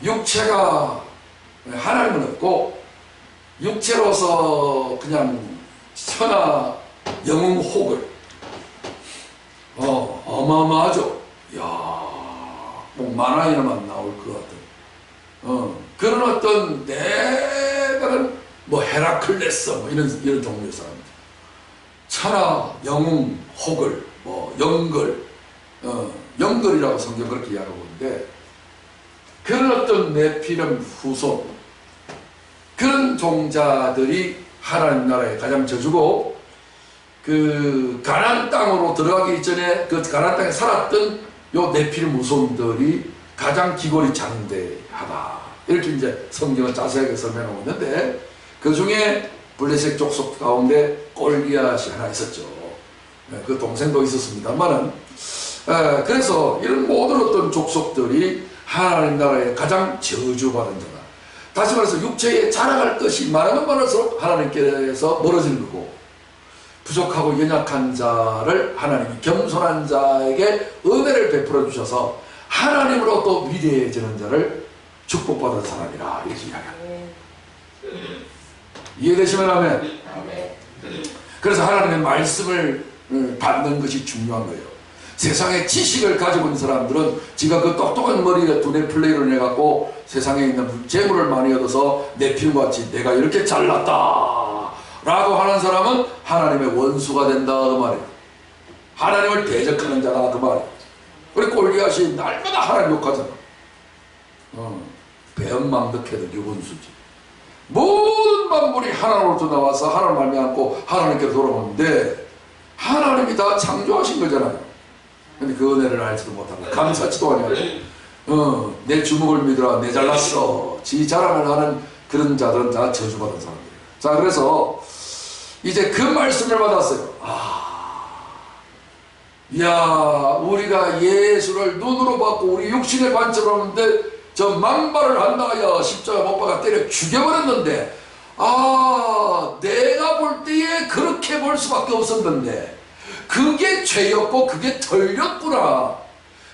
육체가 하나님은 없고 육체로서 그냥 천하 영웅 혹을 어마어마하죠. 이야, 뭐 만화에만 나올 것 같은 그런 어떤 대단한 뭐 헤라클레스 뭐 이런 종류의 사람들. 천하 영웅 혹을 뭐 영걸 영걸이라고 성경 그렇게 이야기하고 있는데 그런 어떤 네피림 후손 그런 종자들이 하나님 나라의 가장 저주고 그 가나안 땅으로 들어가기 전에 그 가나안 땅에 살았던 요 네피림 후손들이 가장 기골이 장대하다 이렇게 이제 성경은 자세하게 설명하고 있는데 그 중에 블레셋 족속 가운데 꼴기앗이 하나 있었죠. 그 동생도 있었습니다만은 그래서 이런 모든 어떤 족속들이 하나님 나라의 가장 저주받은 자다. 다시 말해서 육체에 자랑할 것이 많으면 많을수록 하나님께서 멀어지는 거고 부족하고 연약한 자를 하나님이 겸손한 자에게 은혜를 베풀어 주셔서 하나님으로 또 위대해지는 자를 축복받은 사람이라 이렇게 이야기합니다. 이해되시면 하면 그래서 하나님의 말씀을 받는 것이 중요한 거예요. 세상에 지식을 가지고 있는 사람들은 지가 그 똑똑한 머리에 두뇌 플레이를 해갖고 세상에 있는 재물을 많이 얻어서 내 필요같이 내가 이렇게 잘났다 라고 하는 사람은 하나님의 원수가 된다 그 말이에요. 하나님을 대적하는 자가 그 말이에요. 우리 꼴기앗이 날마다 하나님 욕하잖아. 배은망덕해도 유분수지. 모든 만물이 하나님으로부터 나와서 하나님 말미암고 하나님께로 돌아오는데 하나님이 다 창조하신 거잖아요. 근데 그 은혜를 알지도 못하고 감사치도 아니하고 내 주먹을 믿으라 내 잘났어 지 자랑을 하는 그런 자들은 다 저주받은 사람들이에요. 자 그래서 이제 그 말씀을 받았어요. 이야 우리가 예수를 눈으로 받고 우리 육신의 관점으로 하는데 저 망발을 한다하여 십자가 못 박아 때려 죽여버렸는데 내가 볼 때에 그렇게 볼 수밖에 없었는데 그게 죄였고 그게 덜렸구나.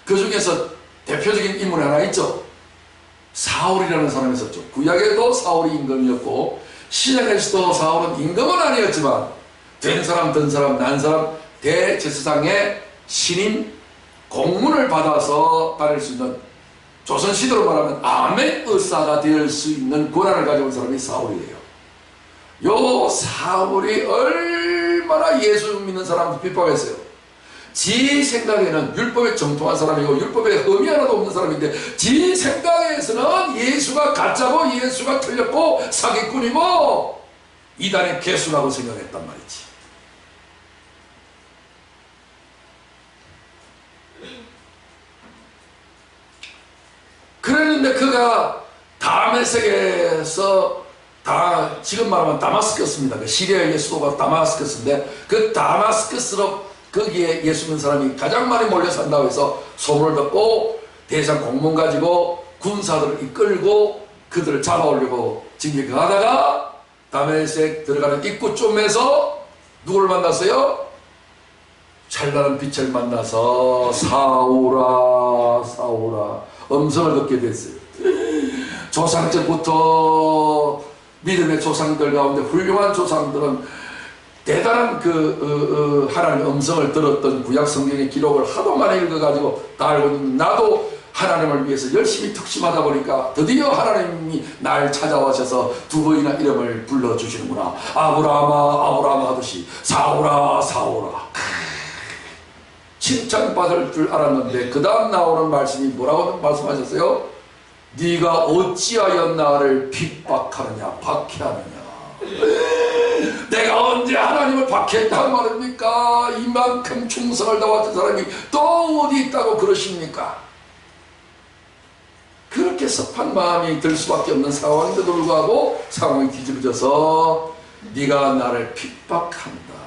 그 중에서 대표적인 인물이 하나 있죠. 사울이라는 사람이 있었죠. 구약에도 사울이 임금이었고 신약에서도 사울은 임금은 아니었지만 된 사람 든 사람 난 사람 대제사장의 신임 공문을 받아서 다닐 수 있는 조선시대로 말하면 아멘 의사가 될 수 있는 권한을 가져온 사람이 사울이에요. 요 사울이 얼마나 예수 믿는 사람도 핍박했어요. 지 생각에는 율법에 정통한 사람이고 율법에 흠이 하나도 없는 사람인데 지 생각에서는 예수가 가짜고 예수가 틀렸고 사기꾼이고 이단의 개수라고 생각했단 말이지. 그랬는데 그가 다메섹에서 지금 말하면 다마스커스입니다. 그 시리아의 수도가 다마스커스인데 그 다마스커스로 거기에 예수 믿는 사람이 가장 많이 몰려 산다고 해서 소문을 듣고 대장 공문 가지고 군사들을 이끌고 그들을 잡아오려고 진격하다가 다메섹 들어가는 입구쯤에서 누구를 만났어요? 찬란한 빛을 만나서 사울아 사울아 음성을 듣게 됐어요. 조상 때부터 믿음의 조상들 가운데 훌륭한 조상들은 대단한 하나님의 음성을 들었던 구약 성경의 기록을 하도 많이 읽어가지고 다 알고 있는 나도 하나님을 위해서 열심히 특심하다 보니까 드디어 하나님이 날 찾아와셔서 두 번이나 이름을 불러주시는구나. 아브라함아 아브라함 하듯이 사울아 사울아. 칭찬받을 줄 알았는데 그 다음 나오는 말씀이 뭐라고 말씀하셨어요? 네가 어찌하여 나를 핍박하느냐 박해하느냐. 내가 언제 하나님을 박해했단 말입니까? 이만큼 충성을 다했던 사람이 또 어디 있다고 그러십니까? 그렇게 섭한 마음이 들 수밖에 없는 상황인데도 불구하고 상황이 뒤집어져서 네가 나를 핍박한다.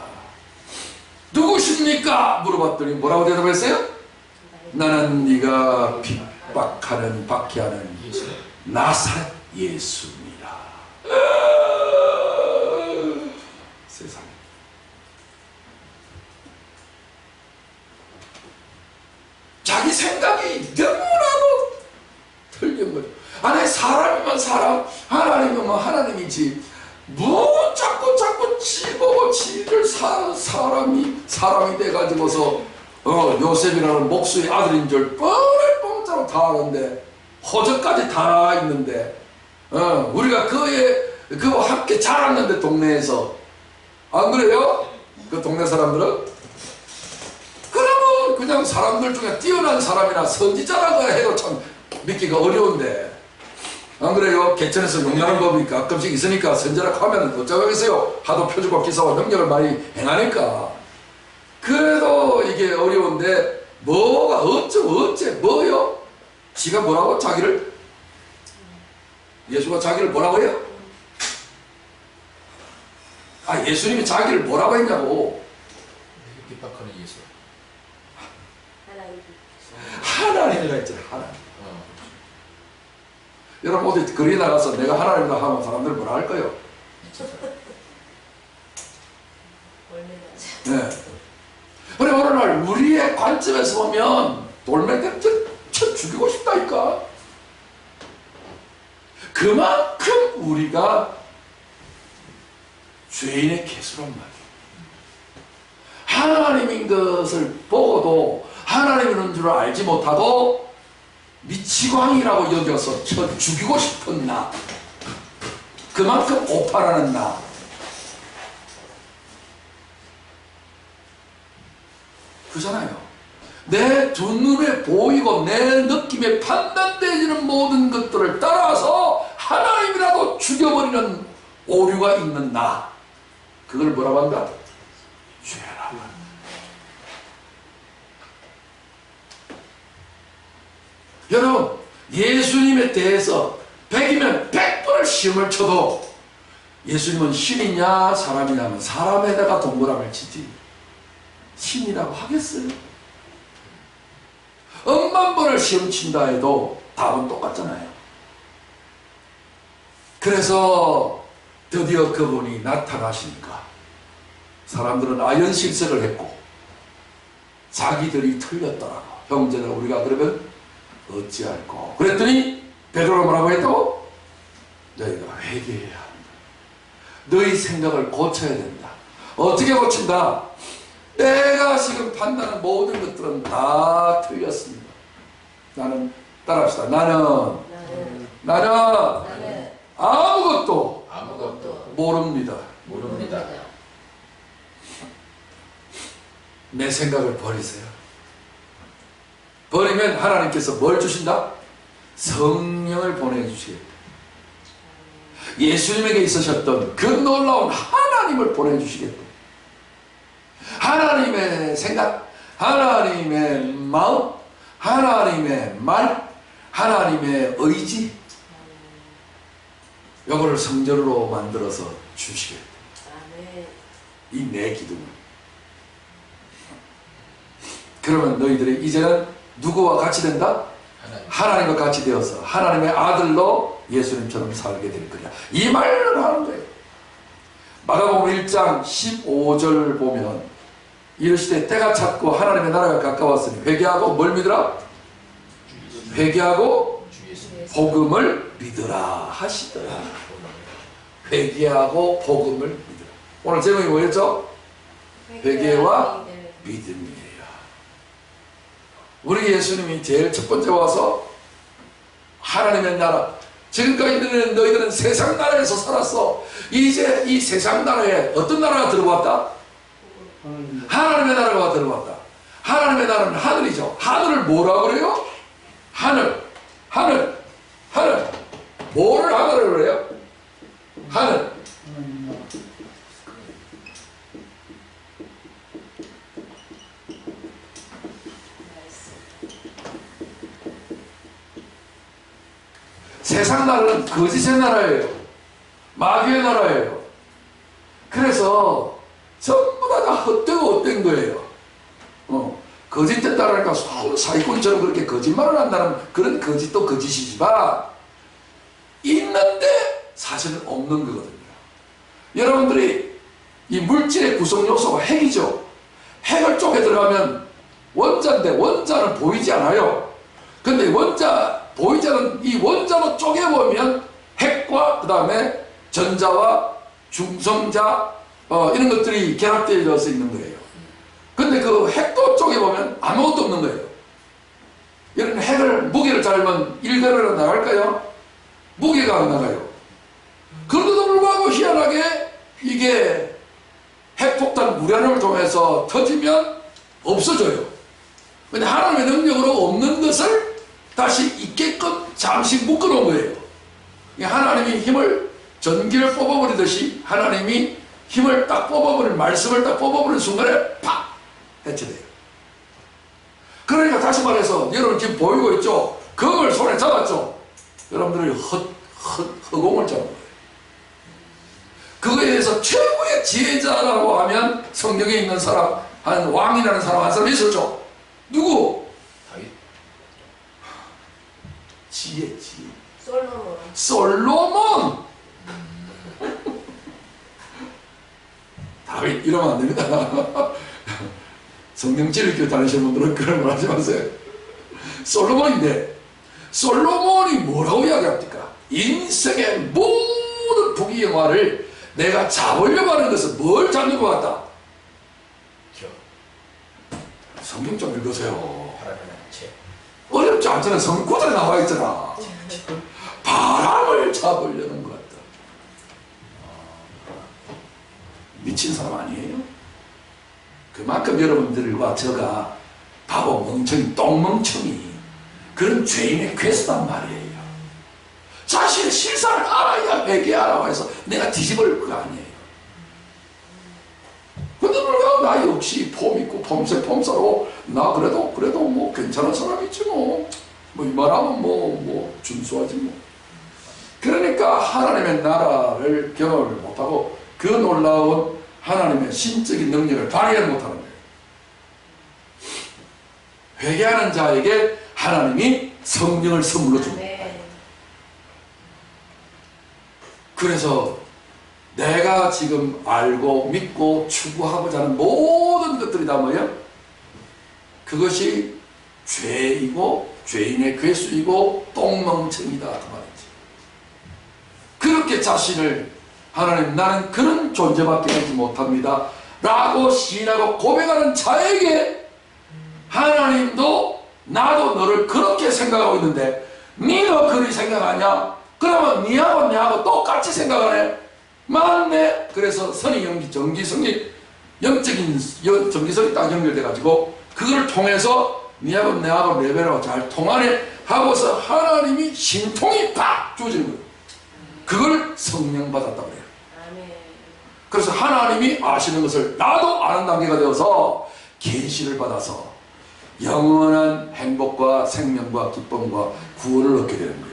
누구십니까? 물어봤더니 뭐라고 대답했어요? 나는 네가 핍박하는 박해하는 나사렛 예수입니다. 세상에. 자기 생각이 너무나도 틀린 거죠. 아니 사람이면 사람, 하나님이면 하나님이지. 뭐 자꾸 지보고 지를 사람이 돼가지고서 요셉이라는 목수의 아들인 줄 뻔뻔짜로 다 아는데 호적까지 다 있는데 우리가 그와 함께 자랐는데 동네에서 안 그래요? 그 동네 사람들은? 그러면 그냥 사람들 중에 뛰어난 사람이나 선지자라고 해도 참 믿기가 어려운데 안 그래요? 개천에서 용나는 법이 가끔씩 있으니까 선지자라고 하면 어쩌겠어요? 하도 표주고 기사와 능력을 많이 행하니까. 그래도 이게 어려운데 뭐가 어째 뭐요? 지가 뭐라고 자기를 예수가 자기를 뭐라고 해요? 아 예수님이 자기를 뭐라고 했냐고. 핍박하는 예수. 하나님이라 했잖아요. 하나님. 여러분 어디 거리 나가서 내가 하나님이라 하면 사람들 뭐라 할까요? 네. 그래 어느 날 우리의 관점에서 보면 돌멩이를 쳐 죽이고 싶다니까. 그만큼 우리가 죄인의 개수란 말이에요. 하나님인 것을 보고도 하나님인 줄 알지 못하고 미치광이라고 여겨서 쳐 죽이고 싶은 나, 그만큼 오판하는 나. 그잖아요. 내 두 눈에 보이고 내 느낌에 판단되지는 모든 것들을 따라서 하나님이라도 죽여버리는 오류가 있는 나, 그걸 뭐라고 한다? 죄라고 한다. 여러분 예수님에 대해서 100이면 100번을 시험을 쳐도 예수님은 신이냐 사람이냐 하면 사람에다가 동그라미를 치지 신이라고 하겠어요? 억만 번을 시험 친다 해도 답은 똑같잖아요. 그래서 드디어 그분이 나타나시니까 사람들은 아연실색을 했고 자기들이 틀렸더라고. 형제들 우리가 그러면 어찌할꼬. 그랬더니 베드로가 뭐라고 했다고? 너희가 회개해야 한다. 너희 생각을 고쳐야 된다. 어떻게 고친다? 내가 지금 판단한 모든 것들은 다 틀렸습니다. 나는 따라합시다. 나는 아무것도 모릅니다. 내 생각을 버리세요. 버리면 하나님께서 뭘 주신다? 성령을 보내주시겠다. 예수님에게 있으셨던 그 놀라운 하나님을 보내주시겠다. 하나님의 생각, 하나님의 마음, 하나님의 말, 하나님의 의지, 요거를 성전으로 만들어서 주시겠다. 이 내 기둥을. 그러면 너희들이 이제는 누구와 같이 된다? 하나님과 같이 되어서 하나님의 아들로 예수님처럼 살게 될 거야. 이 말을 하는 거예요. 마가복음 1장 15절 보면 이르시되 때가 찼고 하나님의 나라가 가까웠으니 회개하고 뭘 믿으라? 회개하고 복음을 믿으라 하시더라. 회개하고 복음을 믿으라. 오늘 제목이 뭐였죠? 회개와 믿음이에요. 우리 예수님이 제일 첫 번째 와서 하나님의 나라, 지금까지 너희들은 세상 나라에서 살았어. 이제 이 세상 나라에 어떤 나라가 들어왔다? 하나님의 나라가 들어왔다. 하나님의 나라는 하늘이죠. 하늘을 뭐라고 그래요? 하늘. 뭐를 하늘을 그래요? 하늘. 세상 나라는 거짓의 나라예요. 마귀의 나라예요. 그래서 전부 다 헛된 거예요. 거짓에 따르니까 사기꾼처럼 그렇게 거짓말을 한다는 그런 거짓도 거짓이지만 있는데 사실은 없는 거거든요. 여러분들이 이 물질의 구성 요소가 핵이죠. 핵을 쪼개 들어가면 원자인데 원자는 보이지 않아요. 근데 원자 보이지 않는 이 원자로 쪼개보면 핵과 그 다음에 전자와 중성자 이런 것들이 결합되어져 있는 거예요. 근데 그 핵도 쪼개보면 아무것도 없는 거예요. 이런 핵을 무게를 잘면 1g으로 나갈까요? 무게가 안 나가요. 그런데도 불구하고 희한하게 이게 핵폭탄 무련을 통해서 터지면 없어져요. 근데 하나님의 능력으로 없는 것을 다시 있게끔 잠시 묶어놓은 거예요. 하나님이 힘을 전기를 뽑아버리듯이 하나님이 힘을 딱 뽑아버린 말씀을 딱 뽑아버린 순간에 팍 해체돼요. 그러니까 다시 말해서 여러분 지금 보이고 있죠? 금을 손에 잡았죠? 여러분들이 허공을 잡은 거예요. 그거에 대해서 최고의 지혜자라고 하면 성경에 있는 사람, 한 왕이라는 사람 한 사람 있었죠? 누구? 지혜. 솔로몬. 다윗 이러면 안 됩니다. 성경지를 다니시는 분들은 그런 말 하지 마세요. 솔로몬인데 솔로몬이 뭐라고 이야기합니까? 인생의 모든 부귀영화를 내가 잡으려고 하는 것은 뭘 잡는 것 같다? 성경 좀 읽으세요. 어렵지 않잖아. 성구절에 나와 있잖아. 바람을 잡으려는 것 같다. 미친 사람 아니에요? 그만큼 여러분들과 제가 바보 멍청이 똥멍청이 그런 죄인의 퀘스트란 말이에요. 자신의 실상을 알아야 회개하라고 해서 내가 뒤집어질 거 아니에요. 근데 나 역시 폼 있고 폼새 폼사로 나 그래도 뭐 괜찮은 사람이지 뭐 이 말하면 뭐 준수하지 뭐. 그러니까 하나님의 나라를 경험을 못하고 그 놀라운 하나님의 신적인 능력을 발휘하지 못하는 거예요. 회개하는 자에게 하나님이 성령을 선물로 줍니다. 그래서 내가 지금 알고 믿고 추구하고자 하는 모든 것들이 다 뭐예요? 그것이 죄이고 죄인의 괴수이고 똥멍청이다 그 말이지. 그렇게 자신을 하나님 나는 그런 존재밖에 되지 못합니다 라고 시인하고 고백하는 자에게 하나님도 나도 너를 그렇게 생각하고 있는데 니가 그리 생각하냐? 그러면 니하고 내하고 똑같이 생각하네. 맞네. 그래서 선이 정기성이 영적인 정기성이 딱 연결돼 가지고 그걸 통해서 니하고 내하고 레벨하고 잘 통하네 하고서 하나님이 신통이 팍 주어지는 거예요. 그걸 성령 받았다고 해요. 그래서 하나님이 아시는 것을 나도 아는 단계가 되어서 계시를 받아서 영원한 행복과 생명과 기쁨과 구원을 얻게 되는 거예요.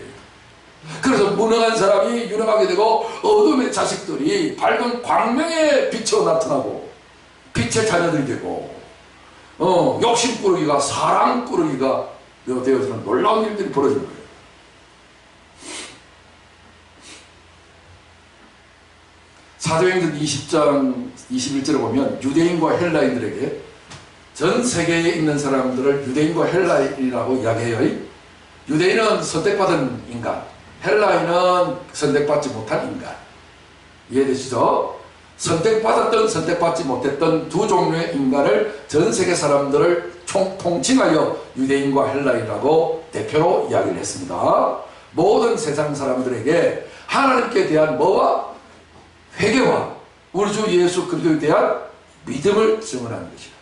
그래서 무능한 사람이 유능하게 되고 어둠의 자식들이 밝은 광명의 빛으로 나타나고 빛의 자녀들이 되고 욕심꾸러기가 사랑꾸러기가 되어지는 놀라운 일들이 벌어지는 거예요. 사도행전 20장 21절에 보면 유대인과 헬라인들에게 전 세계에 있는 사람들을 유대인과 헬라인이라고 이야기해요. 유대인은 선택받은 인간, 헬라인은 선택받지 못한 인간. 이해되시죠? 선택받았던 선택받지 못했던 두 종류의 인간을 전 세계 사람들을 통칭하여 유대인과 헬라인이라고 대표로 이야기를 했습니다. 모든 세상 사람들에게 하나님께 대한 뭐와 회개와 우리 주 예수 그리스도에 대한 믿음을 증언하는 것이다.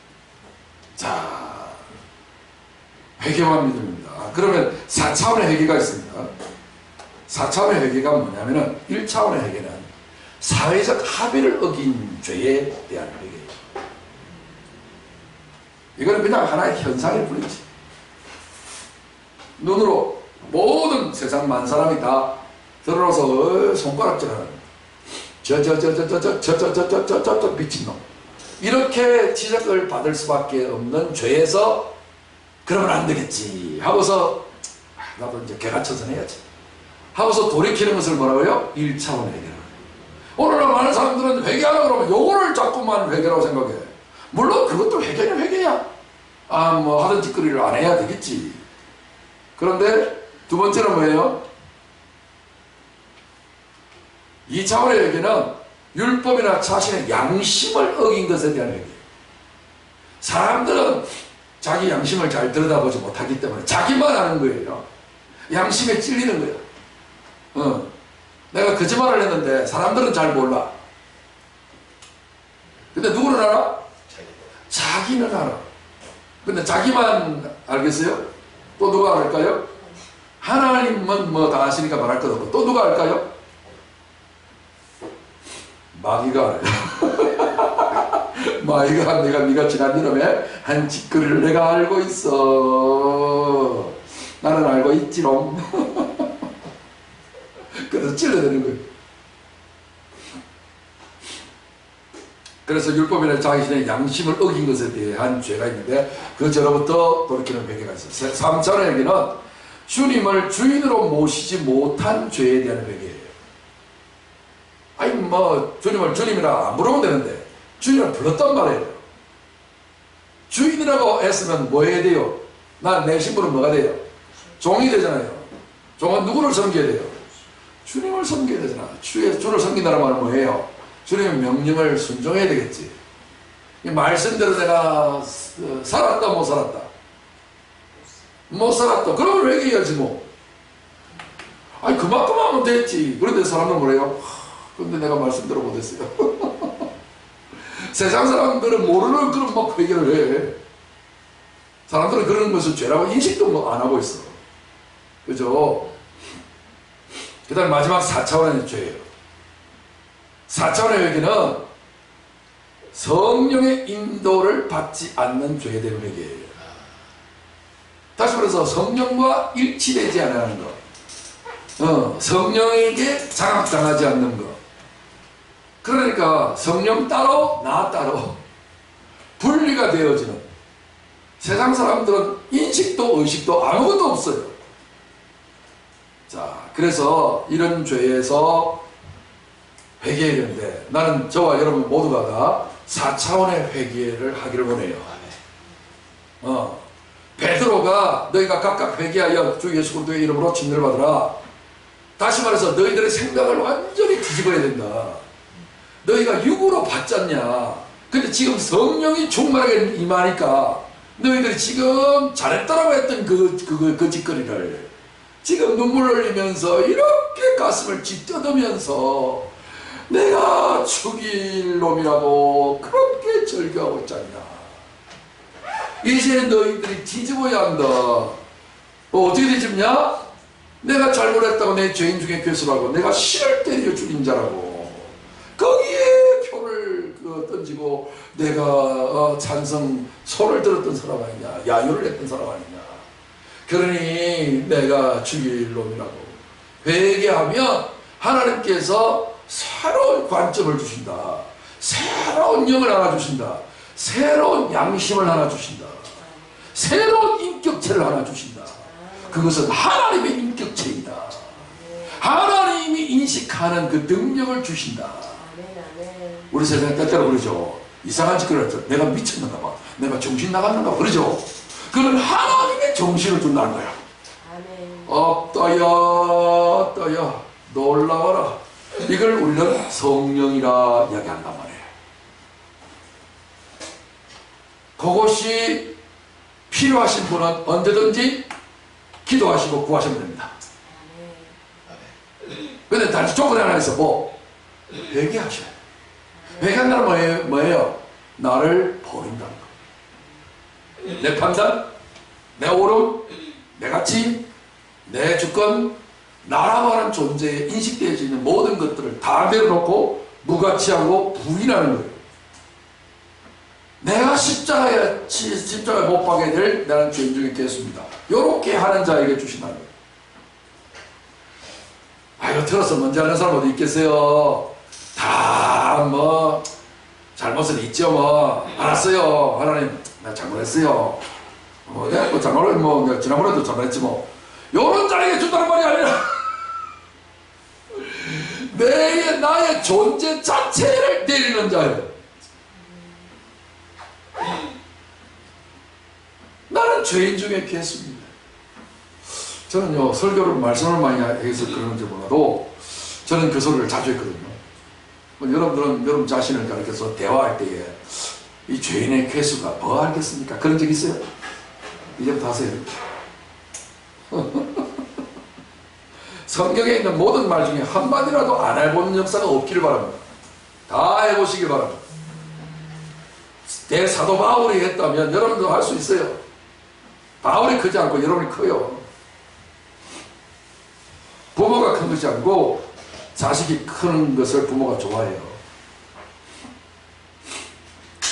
자, 회개와 믿음입니다. 그러면 4차원의 회개가 있습니다. 4차원의 회개가 뭐냐면은 1차원의 회개는 사회적 합의를 어긴 죄에 대한 회개예요. 이거는 그냥 하나의 현상일 뿐이지. 눈으로 모든 세상 만 사람이 다 들어서 손가락질하는 저 미친놈 이렇게 지적을 받을 수밖에 없는 죄에서 그러면 안 되겠지 하고서 나도 이제 개가처선해야지 하고서 돌이키는 것을 뭐라고요? 1차원의 회개라고. 오늘날 많은 사람들은 회개하려고 그러면 요거를 자꾸만 회개라고 생각해. 물론 그것도 회개는 회개야. 뭐 하던 짓거리를 안 해야 되겠지. 그런데 두 번째는 뭐예요? 2차원의 회개는 율법이나 자신의 양심을 어긴 것에 대한 회개. 사람들은 자기 양심을 잘 들여다보지 못하기 때문에 자기만 아는 거예요. 양심에 찔리는 거예요. 내가 거짓말을 했는데 사람들은 잘 몰라. 근데 누구는 알아? 자기는 알아. 근데 자기만 알겠어요? 또 누가 알까요? 하나님은 뭐 다 아시니까 말할 것 없고 또 누가 알까요? 마귀가 알아요. 마귀가 네가 지난 여름에 한 짓거리를 내가 알고 있어. 나는 알고 있지롱. 그래서 찔러대는 거예요. 그래서 율법이나 자신의 양심을 어긴 것에 대한 죄가 있는데 그 죄로부터 돌이키는 회개가 있어요. 3차원의 회개는 주님을 주인으로 모시지 못한 죄에 대한 회개예요. 아니 뭐 주님을 주님이라 안 부르면 되는데 주님을 불렀단 말이에요. 주인이라고 했으면 뭐 해야 돼요? 내 신분은 뭐가 돼요? 종이 되잖아요. 종은 누구를 섬겨야 돼요? 주님을 섬겨야 되잖아. 주를 섬긴다는 말은 뭐예요? 주님의 명령을 순종해야 되겠지. 이 말씀대로 내가 살았다 못 살았다? 못 살았다. 그러면 회개해야지 뭐. 아니 그만큼 하면 됐지. 그런데 사람은 뭐래요? 근데 내가 말씀대로 못했어요. 세상 사람들은 모르는 그런 막 회개를 해. 사람들은 그런 것을 죄라고 인식도 뭐 안 하고 있어. 그죠? 그 다음 마지막 4차원의 죄예요. 4차원의 회개는 성령의 인도를 받지 않는 죄에 대한 회개예요. 다시 말해서 성령과 일치되지 않는 것. 성령에게 장악당하지 않는 것. 그러니까 성령 따로 나 따로 분리가 되어지는, 세상 사람들은 인식도 의식도 아무것도 없어요. 자, 그래서 이런 죄에서 회개해야 되는데 나는 저와 여러분 모두가 다 4차원의 회개를 하기를 원해요. 베드로가 너희가 각각 회개하여 주 예수 그리스도의 이름으로 침례를 받으라. 다시 말해서 너희들의 생각을 완전히 뒤집어야 된다. 너희가 육으로 받잖냐. 근데 지금 성령이 충만하게 임하니까 너희들이 지금 잘했다라고 했던 그 짓거리를 지금 눈물을 흘리면서 이렇게 가슴을 찢어드면서 내가 죽일 놈이라고 그렇게 절규하고 있잖냐. 이제 너희들이 뒤집어야 한다. 어떻게 뒤집냐? 내가 잘못했다고 내 죄인 중에 괴수라고 내가 씨를 때려 죽인 자라고 거기에 표를 던지고 내가 찬성 소를 들었던 사람 아니냐, 야유를 했던 사람 아니냐. 그러니 내가 죽일 놈이라고 회개하면 하나님께서 새로운 관점을 주신다. 새로운 영을 하나 주신다. 새로운 양심을 하나 주신다. 새로운 인격체를 하나 주신다. 그것은 하나님의 인격체이다. 하나님이 인식하는 그 능력을 주신다. 우리 세상에 때때로 그러죠. 이상한 짓 그러죠. 내가 미쳤는가 봐. 내가 정신 나갔는가 봐. 그러죠. 그건 하나님의 정신을 준다는 거야. 없다야 없다야 놀라워라. 이걸 우리는 성령이라 이야기한단 말이에요. 그것이 필요하신 분은 언제든지 기도하시고 구하시면 됩니다. 근데 단지 조건 하나 있어. 뭐? 회개하셔야 돼요. 회개한다는 뭐예요? 나를 버린다는 거. 내 판단, 내 옳음, 내 가치, 내 주권, 나라고 하는 존재에 인식되어져 있는 모든 것들을 다 내려놓고 무가치하고 부인하는 거예요. 내가 십자가에 못 박게 될 나는 죄인 중에 개수입니다. 이렇게 하는 자에게 주신다는 거예요. 이거 들어서 먼저 하는 사람 어디 있겠어요? 다 뭐 잘못은 있죠. 뭐 알았어요. 하나님 내가 잘못했어요. 내가 뭐 잘못을 뭐 지난번에도 잘못했지 뭐. 요런 자에게 준다는 말이 아니라 나의 존재 자체를 내리는 자예요. 나는 죄인 중에 개수입니다. 저는요 설교를 말씀을 많이 해서 그러는지 몰라도 저는 그 소리를 자주 했거든요. 여러분들은 여러분 자신을 가르쳐서 대화할 때에 이 죄인의 개수가 뭐 알겠습니까? 그런 적 있어요? 이제부터 하세요. 성경에 있는 모든 말 중에 한마디라도 안 해보는 역사가 없기를 바랍니다. 다 해보시기 바랍니다. 대사도 바울이 했다면 여러분도 할 수 있어요. 바울이 크지 않고 여러분이 커요. 부모가 큰 것이 아니고 자식이 크는 것을 부모가 좋아해요.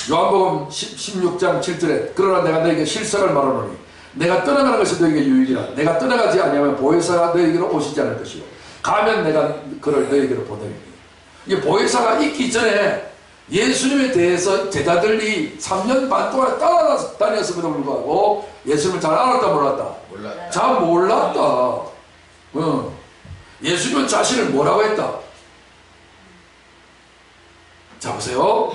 요한복음 16장 7절에 그러나 내가 너에게 실상을 말하노니 내가 떠나가는 것이 너에게 유익이라. 내가 떠나가지 아니하면 보혜사가 너에게로 오시지 않을 것이요 가면 내가 그를 너에게로 보내리니. 이게 보혜사가 있기 전에 예수님에 대해서 제자들이 3년 반 동안 따라다녔음에도 불구하고 예수님을 잘 알았다 몰랐다? 몰랐다. 잘 몰랐다. 예수님은 자신을 뭐라고 했다? 자 보세요.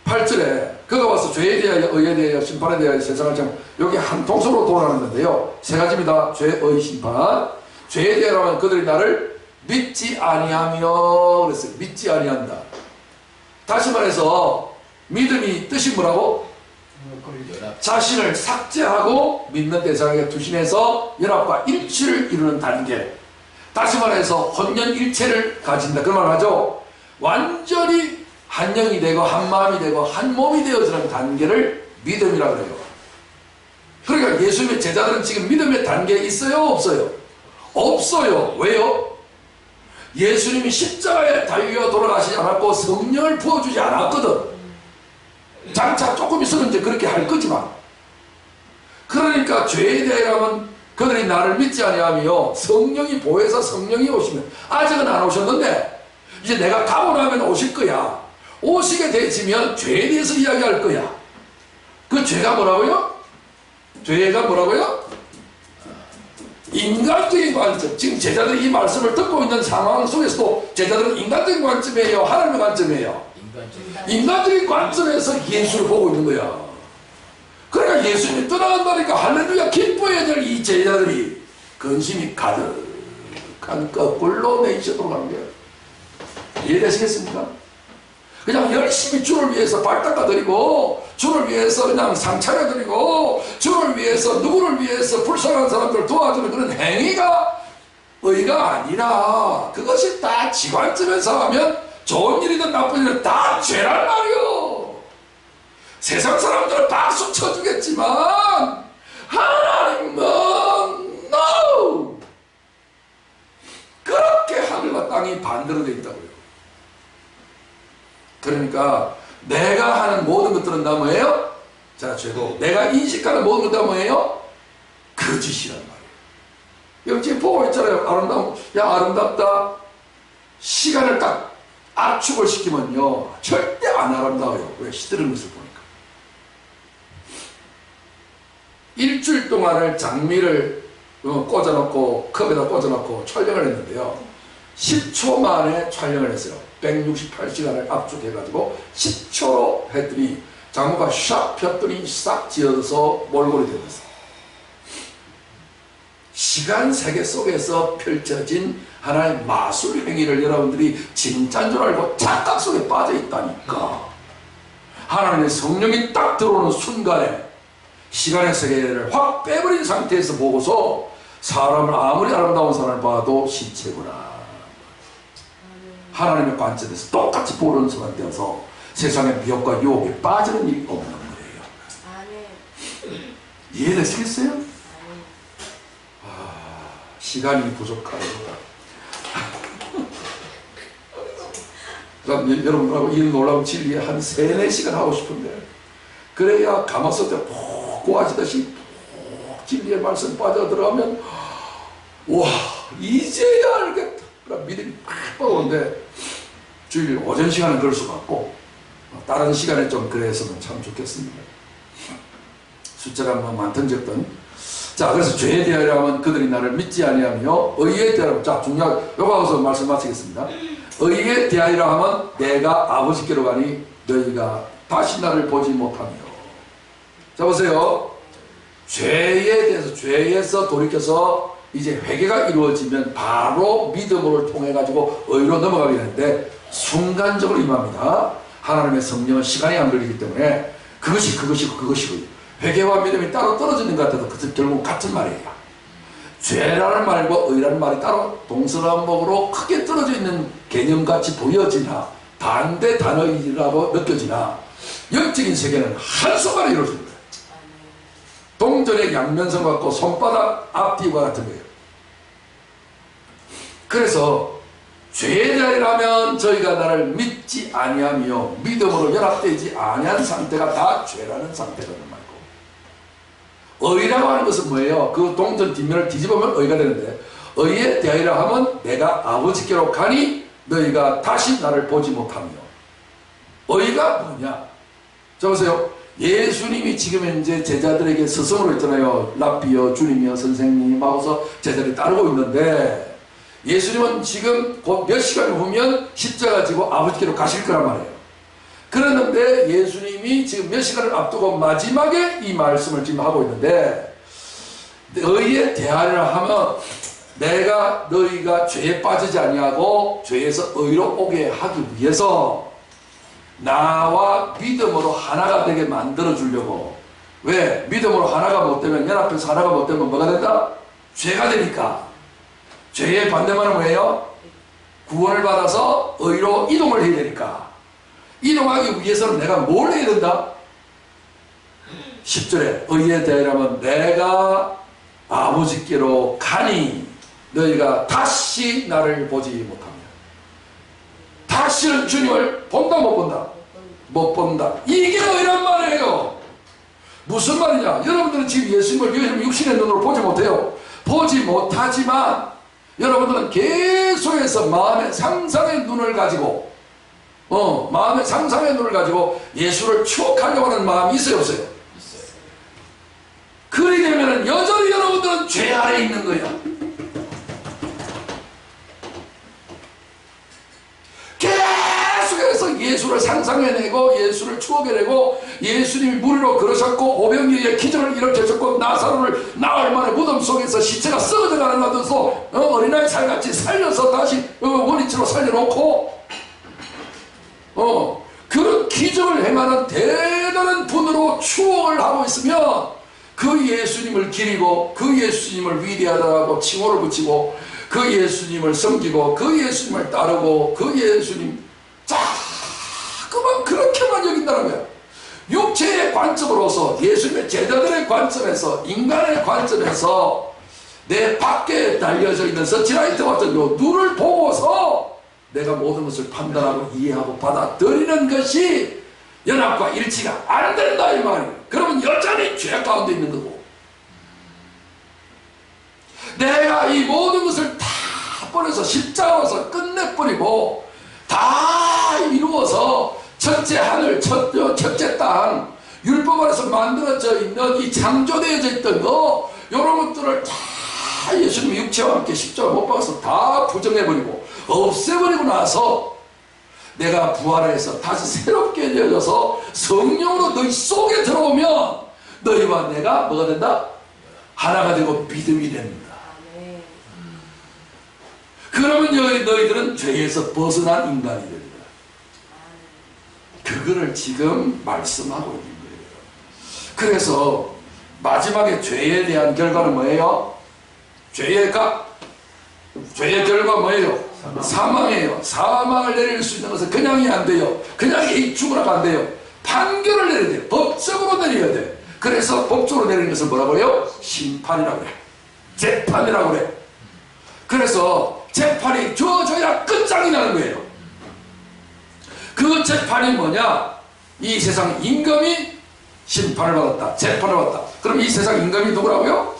8절에 그가 와서 죄에 대하여 의에 대하여 심판에 대하여 세상을 참 여기 한 통속으로 돌아가는 건데요. 세 가지입니다. 죄, 의, 심판. 죄에 대하여는 그들이 나를 믿지 아니하며 그랬어요. 믿지 아니한다. 다시 말해서 믿음이 뜻이 뭐라고? 연합. 자신을 삭제하고 믿는 대상에게 투신해서 연합과 일치를 이루는 단계. 다시 말해서 혼연일체를 가진다. 그런 말 하죠. 완전히 한 영이 되고 한 마음이 되고 한 몸이 되어지는 단계를 믿음이라고 해요. 그러니까 예수님의 제자들은 지금 믿음의 단계에 있어요? 없어요? 없어요. 왜요? 예수님이 십자가에 달려 돌아가시지 않았고 성령을 부어주지 않았거든. 장차 조금 있으면 이제 그렇게 할 거지만. 그러니까 죄에 대하여는 그들이 나를 믿지 아니하며 성령이 보혜사 성령이 오시면 아직은 안 오셨는데 이제 내가 가고 나면 오실 거야. 오시게 되시면 죄에 대해서 이야기할 거야. 그 죄가 뭐라고요? 죄가 뭐라고요? 인간적인 관점. 지금 제자들이 이 말씀을 듣고 있는 상황 속에서도 제자들은 인간적인 관점이에요? 하나님의 관점이에요? 인간적인 관점에서 예수를 보고 있는 거야. 그러니까 예수님이 떠나간다니까 할렐루야 기뻐해야 될 이 제자들이 근심이 가득한 거꾸로 내이셔도록 하는 거예요. 이해되시겠습니까? 그냥 열심히 주를 위해서 발 닦아드리고 주를 위해서 그냥 상 차려드리고 주를 위해서 누구를 위해서 불쌍한 사람들을 도와주는 그런 행위가 의가 아니라 그것이 다 지관점에서 하면 좋은 일이든 나쁜 일이든 다 죄란 말이요. 세상 사람들은 박수 쳐주겠지만 하나님은 no! 그렇게 하늘과 땅이 반대로 되어 있다고요. 그러니까 내가 하는 모든 것들은 다 뭐예요? 자, 죄고 내가 인식하는 모든 것은 다 뭐예요? 거짓이란 말이에요. 여기 지금 보고 있잖아요. 아름다움, 야 아름답다. 시간을 딱 압축을 시키면요 절대 안 아름다워요. 왜? 시들은 것을 보니까. 일주일 동안을 장미를 꽂아놓고 컵에다 꽂아놓고 촬영을 했는데요 10초 만에 촬영을 했어요. 168시간을 압축해가지고 10초로 했더니 장모가 샥 폈더니 싹 지어서 몰골이 되었어요. 시간 세계 속에서 펼쳐진 하나의 마술 행위를 여러분들이 진짜인 줄 알고 착각 속에 빠져 있다니까. 하나님의 성령이 딱 들어오는 순간에 시간의 세계를 확 빼버린 상태에서 보고서 사람을 아무리 아름다운 사람을 봐도 시체구나. 하나님의 관점에서 똑같이 보는 순간 되어서 세상의 미혹과 유혹에 빠지는 일이 없는 거예요. 이해되시겠어요? 시간이 부족하다. 여러분들하고 이 놀라운 진리에 한 3-4시간 하고 싶은데 그래야 가마솥에 푹 고아지듯이 푹 진리의 말씀 빠져들어가면 와 이제야 알겠다. 믿음이 팍 오는데 주일 오전 시간은 그럴 수가 없고 다른 시간에 좀 그랬으면 참 좋겠습니다. 숫자가 뭐 많든 적든 자, 그래서 죄에 대하여라면 그들이 나를 믿지 아니하며 의에 대하여 자, 중요한 요거 하고서 말씀 마치겠습니다. 의에 대하여라 하면 내가 아버지께로 가니 너희가 다시 나를 보지 못하며. 자, 보세요. 죄에 대해서 죄에서 돌이켜서 이제 회개가 이루어지면 바로 믿음으로 통해 가지고 의로 넘어가게 되는데 순간적으로 임합니다. 하나님의 성령은 시간이 안 걸리기 때문에 그것이고 회개와 믿음이 따로 떨어지는 것 같아도 그것은 결국 같은 말이에요. 죄라는 말과 의라는 말이 따로 동서남북으로 크게 떨어져 있는 개념같이 보여지나 반대 단어이라고 느껴지나 영적인 세계는 한순간에 이루어집니다. 동전의 양면성 같고 손바닥 앞뒤와 같은 거예요. 그래서 죄에 대하여라면 저희가 나를 믿지 아니하며 믿음으로 연합되지 아니한 상태가 다 죄라는 상태거든 말고 의라고 하는 것은 뭐예요? 그 동전 뒷면을 뒤집으면 의가 되는데 의에 대하여라 하면 내가 아버지께로 가니 너희가 다시 나를 보지 못하며 의가 뭐냐? 자 보세요. 예수님이 지금 현재 제자들에게 스승으로 있잖아요. 랍비여 주님이여 선생님 하고서 제자들이 따르고 있는데 예수님은 지금 곧 몇 시간 후면 십자가 지고 아버지께로 가실 거란 말이에요. 그랬는데 예수님이 지금 몇 시간을 앞두고 마지막에 이 말씀을 지금 하고 있는데 의에 대하여라 하면 내가 너희가 죄에 빠지지 아니하고 죄에서 의로 오게 하기 위해서 나와 믿음으로 하나가 되게 만들어 주려고. 왜? 믿음으로 하나가 못 되면 연합해서 하나가 못 되면 뭐가 된다? 죄가 되니까. 죄의 반대말은 뭐예요? 구원을 받아서 의로 이동을 해야 되니까. 이동하기 위해서는 내가 뭘 해야 된다? 10절에 의에 대하여라면 내가 아버지께로 가니 너희가 다시 나를 보지 못하며. 다시는 주님을 본다 못 본다? 못 본다. 이게 의란 말이에요. 무슨 말이냐? 여러분들은 지금 예수님을 육신의 눈으로 보지 못해요. 보지 못하지만 여러분들은 계속해서 마음의 상상의 눈을 가지고 마음의 상상의 눈을 가지고 예수를 추억하려고 하는 마음이 있어요 없어요? 있어요. 그리 되면 여전히 여러분들은 죄 아래 있는 거야. 계속해서 예수를 상상해내고 예수를 추억해내고 예수님이 무리로 걸으셨고 오병이어의 기적을 일으켜줬고 나사로를 나흘 만에 무덤 속에서 시체가 썩어져 가는 것 같아서 어린아이 살같이 살려서 다시 원위치로 살려놓고 그런 기적을 행하는 대단한 분으로 추억을 하고 있으면 그 예수님을 기리고 그 예수님을 위대하다고 칭호를 붙이고 그 예수님을 섬기고 그 예수님을 따르고 그 예수님 자꾸만 그렇게만 여긴다는 거야. 육체의 관점으로서 예수님의 제자들의 관점에서 인간의 관점에서 내 밖에 달려져 있는 서치라이트 같은 요 눈을 보고서 내가 모든 것을 판단하고 이해하고 받아들이는 것이 연합과 일치가 안 된다 이 말이에요. 그러면 여전히 죄 가운데 있는 거고, 내가 이 모든 것을 다 버려서 십자가로서 끝내버리고 다 이루어서 첫째 하늘, 첫째 땅, 율법 안에서 만들어져 있는 이 창조되어져 있던 거, 이런 것들을 다 예수님이 육체와 함께 십자가 못 박아서 다 부정해버리고 없애버리고 나서 내가 부활해서 다시 새롭게 되어져서 성령으로 너희 속에 들어오면 너희와 내가 뭐가 된다? 하나가 되고 믿음이 됩니다. 그러면 너희들은 죄에서 벗어난 인간이 됩니다. 그거를 지금 말씀하고 있는 거예요. 그래서 마지막에 죄에 대한 결과는 뭐예요? 죄의 결과 뭐예요? 사망이에요. 사망을 내릴 수 있는 것은 그냥이 안 돼요. 그냥 죽으라고 안 돼요. 판결을 내려야 돼요. 법적으로 내려야 돼요. 그래서 법적으로 내리는 것을 뭐라고 해요? 심판이라고 그래. 재판이라고 그래. 그래서 재판이 주어져야 끝장이 나는 거예요. 그 재판이 뭐냐? 이 세상 임금이 심판을 받았다. 재판을 받았다. 그럼 이 세상 임금이 누구라고요?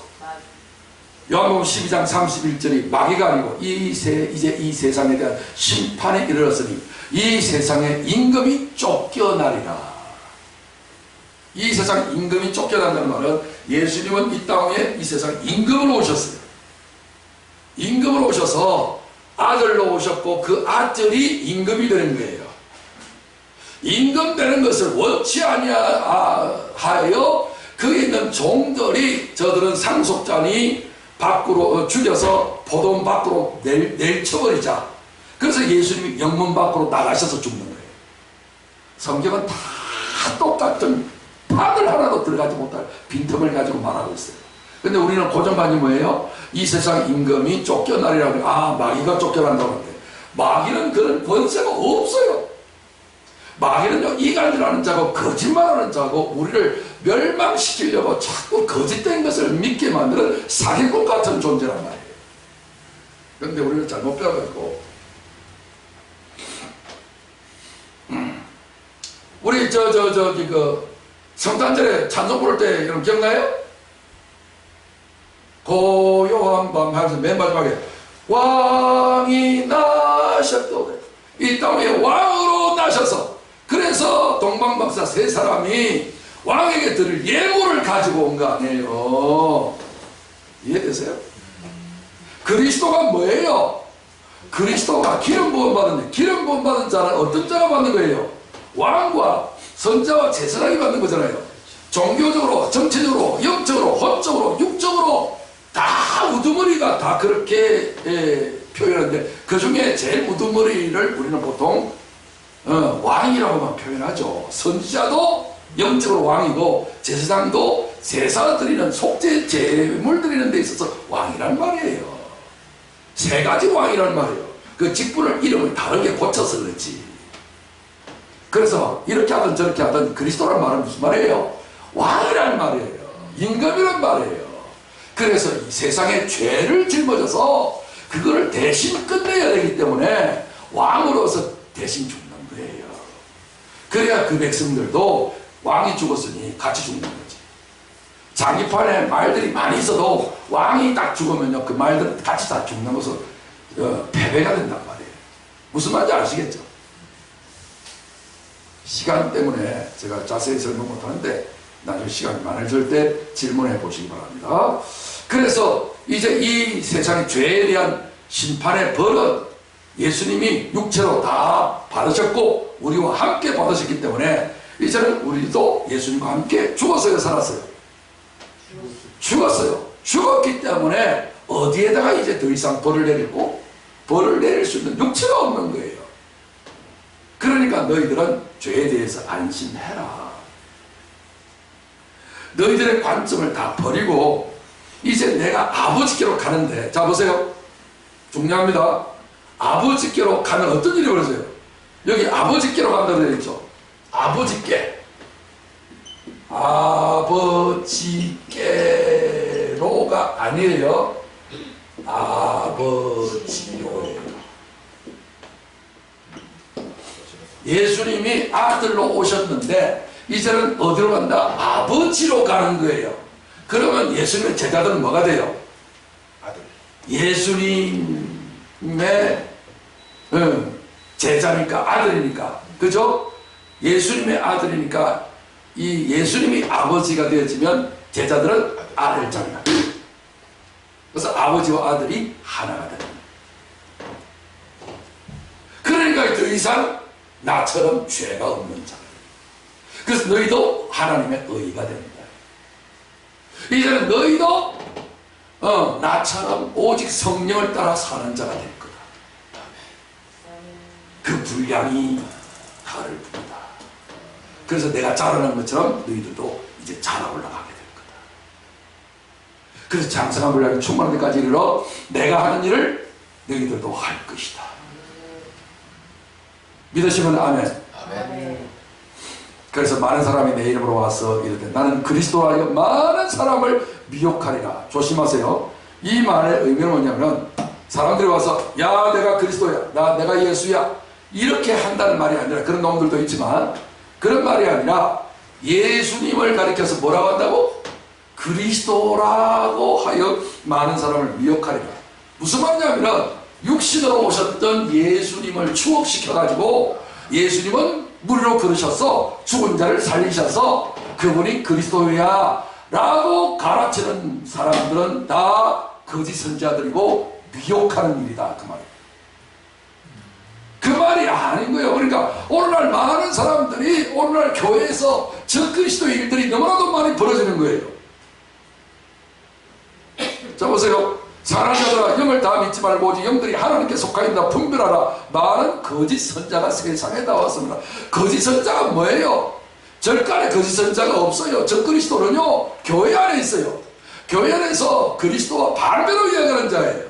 요한복음 12장 31절이 마귀가 아니고 이제 이 세상에 대한 심판에 이르렀으니 이 세상의 임금이 쫓겨나리라. 이 세상 임금이 쫓겨난다는 말은 예수님은 이 땅에 이 세상 임금으로 오셨어요. 임금으로 오셔서 아들로 오셨고 그 아들이 임금이 되는 거예요. 임금 되는 것을 원치 아니하여 그에 있는 종들이, 저들은 상속자니 밖으로 죽여서 포도원 밖으로 내쳐버리자. 그래서 예수님이 영문 밖으로 나가셔서 죽는 거예요. 성경은 다 똑같은 판을 하나도 들어가지 못할 빈틈을 가지고 말하고 있어요. 근데 우리는 고정관이 뭐예요? 이 세상 임금이 쫓겨나리라고. 마귀가 쫓겨난다고 하는데, 마귀는 그런 권세가 없어요. 마귀는요, 이간질하는 자고 거짓말하는 자고 우리를 멸망시키려고 자꾸 거짓된 것을 믿게 만드는 사기꾼 같은 존재란 말이에요. 그런데 우리는 잘못 배워가지고 우리 그 성탄절에 찬송 부를 때 여러분 기억나요? 고요한 밤 하면서 맨 마지막에 왕이 나셨도, 이 땅에 왕으로 나셔서, 그래서 동방박사 세 사람이 왕에게 드릴 예물을 가지고 온 거 아니에요. 이해되세요? 그리스도가 뭐예요? 그리스도가 기름 부음 받은, 기름 부음 받은 자는 어떤 자가 받는 거예요? 왕과 선자와 제사장이 받는 거잖아요. 종교적으로, 정치적으로, 영적으로, 혼적으로, 육적으로 다 우두머리가 다 그렇게 표현하는데, 그 중에 제일 우두머리를 우리는 보통 왕이라고만 표현하죠. 선지자도 영적으로 왕이고 제사장도 제사 드리는 속죄 제물 드리는 데 있어서 왕이란 말이에요. 세 가지 왕이란 말이에요. 그 직분을 이름을 다르게 고쳐서 그렇지. 그래서 이렇게 하든 저렇게 하든 그리스도란 말은 무슨 말이에요? 왕이란 말이에요. 임금이란 말이에요. 그래서 이 세상에 죄를 짊어져서 그거를 대신 끝내야 되기 때문에 왕으로서 대신 죽는 거예요. 그래야 그 백성들도 왕이 죽었으니 같이 죽는 거지. 자기 판에 말들이 많이 있어도 왕이 딱 죽으면요, 그 말들은 같이 다 죽는 것은 패배가 된단 말이에요. 무슨 말인지 아시겠죠? 시간 때문에 제가 자세히 설명 못하는데 나중에 시간이 많아질 때 질문해 보시기 바랍니다. 그래서 이제 이 세상의 죄에 대한 심판의 벌은 예수님이 육체로 다 받으셨고 우리와 함께 받으셨기 때문에 이제는 우리도 예수님과 함께 죽었어요, 살았어요? 죽었어요. 죽었기 때문에 어디에다가 이제 더 이상 벌을 내리고 벌을 내릴 수 있는 육체가 없는 거예요. 그러니까 너희들은 죄에 대해서 안심해라. 너희들의 관점을 다 버리고 이제 내가 아버지께로 가는데, 자 보세요. 중요합니다. 아버지께로 가면 어떤 일이 벌어져요? 여기 아버지께로 간다고 되어 있죠. 아버지께. 아버지께로가 아니에요. 아버지로예요. 예수님이 아들로 오셨는데 이제는 어디로 간다? 아버지로 가는 거예요. 그러면 예수님의 제자들은 뭐가 돼요? 아들. 예수님의 제자니까, 아들이니까, 그죠? 예수님의 아들이니까 이 예수님이 아버지가 되어지면 제자들은 아들 자녀. 그래서 아버지와 아들이 하나가 됩니다. 그러니까 더 이상 나처럼 죄가 없는 자. 그래서 너희도 하나님의 의가 됩니다. 이제는 너희도 나처럼 오직 성령을 따라 사는 자가 될 거다. 그 분량이 나를 부르다. 그래서 내가 자라는 것처럼 너희들도 이제 자라 올라가게 될 거다. 그래서 장성한 분량이 충만한 데까지 이르러 내가 하는 일을 너희들도 할 것이다. 믿으시면 아멘. 아멘. 그래서 많은 사람이 내 이름으로 와서 이르되 나는 그리스도로 하여 많은 사람을 미혹하리라. 조심하세요. 이 말의 의미는 뭐냐면 사람들이 와서 야 내가 그리스도야, 내가 예수야 이렇게 한다는 말이 아니라, 그런 놈들도 있지만 그런 말이 아니라 예수님을 가리켜서 뭐라고 한다고? 그리스도라고 하여 많은 사람을 미혹하리라. 무슨 말이냐면 육신으로 오셨던 예수님을 추억시켜가지고 예수님은 물로 걸으셔서 죽은 자를 살리셔서 그분이 그리스도야 라고 가르치는 사람들은 다 거짓 선지자들이고 미혹하는 일이다, 그 말이에요. 그 말이 아닌 거예요. 그러니까 오늘날 많은 사람들이 오늘날 교회에서 적그리스도 일들이 너무나도 많이 벌어지는 거예요. 자 보세요. 사랑하는 자들아 영을 다 믿지 말고 오직 영들이 하나님께 속하였다 분별하라. 많은 거짓 선자가 세상에 나왔습니다. 거짓 선자가 뭐예요? 절간에 거짓 선자가 없어요. 적그리스도는요 교회 안에 있어요. 교회 안에서 그리스도와 반대로 이야기하는 자예요.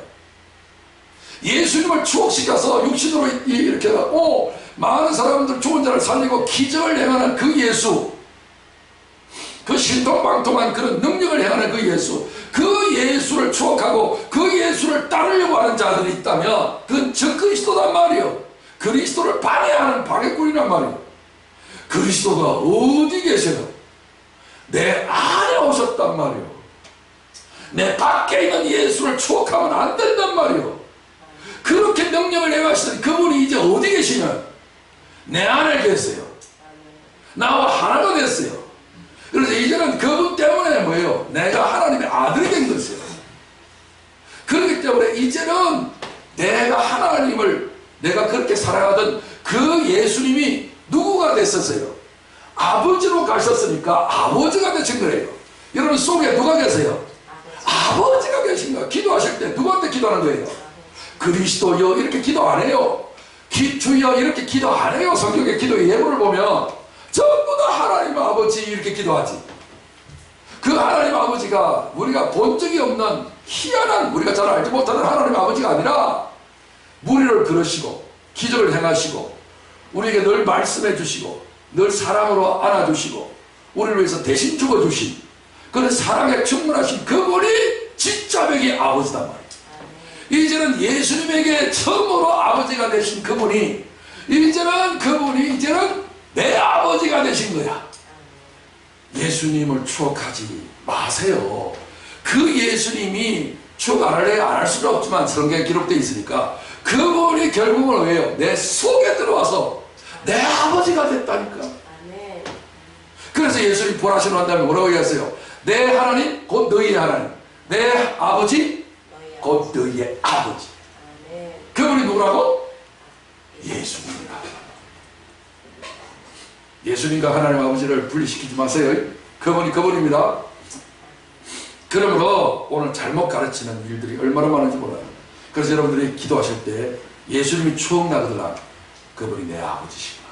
예수님을 추억시켜서 육신으로 이렇게 하고 많은 사람들 죽은 자를 살리고 기적을 행하는 그 예수, 그 신통방통한 그런 능력을 행하는 그 예수, 그 예수를 추억하고 그 예수를 따르려고 하는 자들이 있다면 그건 적그리스도란 말이에요. 그리스도를 방해하는 방해꾼이란 말이에요. 그리스도가 어디 계세요? 내 안에 오셨단 말이에요. 내 밖에 있는 예수를 추억하면 안 된단 말이에요. 그렇게 능력을 행하시던 그분이 이제 어디 계시냐? 내 안에 계세요. 나와 하나가 됐어요. 그래서 이제는 그분 때문에 뭐예요? 내가 하나님의 아들이 된 것이에요. 그렇기 때문에 이제는 내가 하나님을 내가 그렇게 사랑하던 그 예수님이 누구가 됐었어요? 아버지로 가셨으니까 아버지가 되신 거예요. 여러분 속에 누가 계세요? 아버지가 계신 거예요. 기도하실 때 누구한테 기도하는 거예요? 그리스도여 이렇게 기도 안 해요. 주여 이렇게 기도 안 해요. 성경의 기도의 예물을 보면 전부 다 하나님 아버지 이렇게 기도하지. 그 하나님 아버지가 우리가 본 적이 없는 희한한, 우리가 잘 알지 못하는 하나님 아버지가 아니라 무리를 그러시고 기적을 행하시고 우리에게 늘 말씀해 주시고 늘 사랑으로 안아주시고 우리를 위해서 대신 죽어주신 그런 사랑에 충만하신 그분이 진짜 백의 아버지단 말이에요. 이제는 예수님에게 처음으로 아버지가 되신 그분이 이제는 내 아버지가 되신 거야. 예수님을 추억하지 마세요. 그 예수님이 추억 안 할 수는 없지만 성경에 기록되어 있으니까 그분이 결국은 왜요? 내 속에 들어와서 내 아버지가 됐다니까. 그래서 예수님 보라시로 한 다음에 뭐라고 얘기했어요? 내 하나님 곧 너희의 하나님, 내 아버지 곧 너희의 아버지. 그분이 누구라고? 예수님이라. 예수님과 하나님 아버지를 분리시키지 마세요. 그분이 그분입니다. 그러므로 오늘 잘못 가르치는 일들이 얼마나 많은지 몰라요. 그래서 여러분들이 기도하실 때 예수님이 추억 나거나 그분이 내 아버지시구나,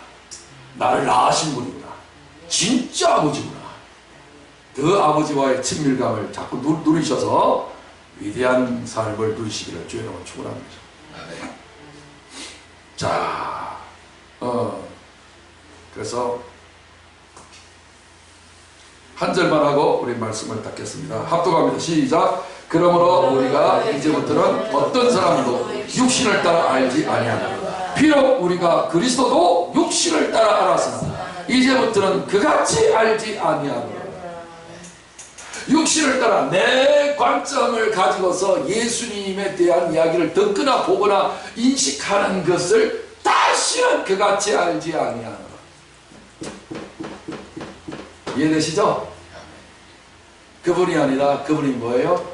나를 낳으신 분이구나, 진짜 아버지구나, 그 아버지와의 친밀감을 자꾸 누리셔서 위대한 삶을 누리시기를 주의 이름으로 축원합니다. 자, 그래서 한 절만 하고 우리 말씀을 닫겠습니다. 합독합니다. 시작. 그러므로 우리가 이제부터는 어떤 사람도 육신을 따라 알지 아니하노라. 비록 우리가 그리스도도 육신을 따라 알았으나 이제부터는 그같이 알지 아니하노라. 육신을 따라 내 관점을 가지고서 예수님에 대한 이야기를 듣거나 보거나 인식하는 것을 다시는 그같이 알지 아니하노라. 이해되시죠? 그분이 아니라 그분이 뭐예요?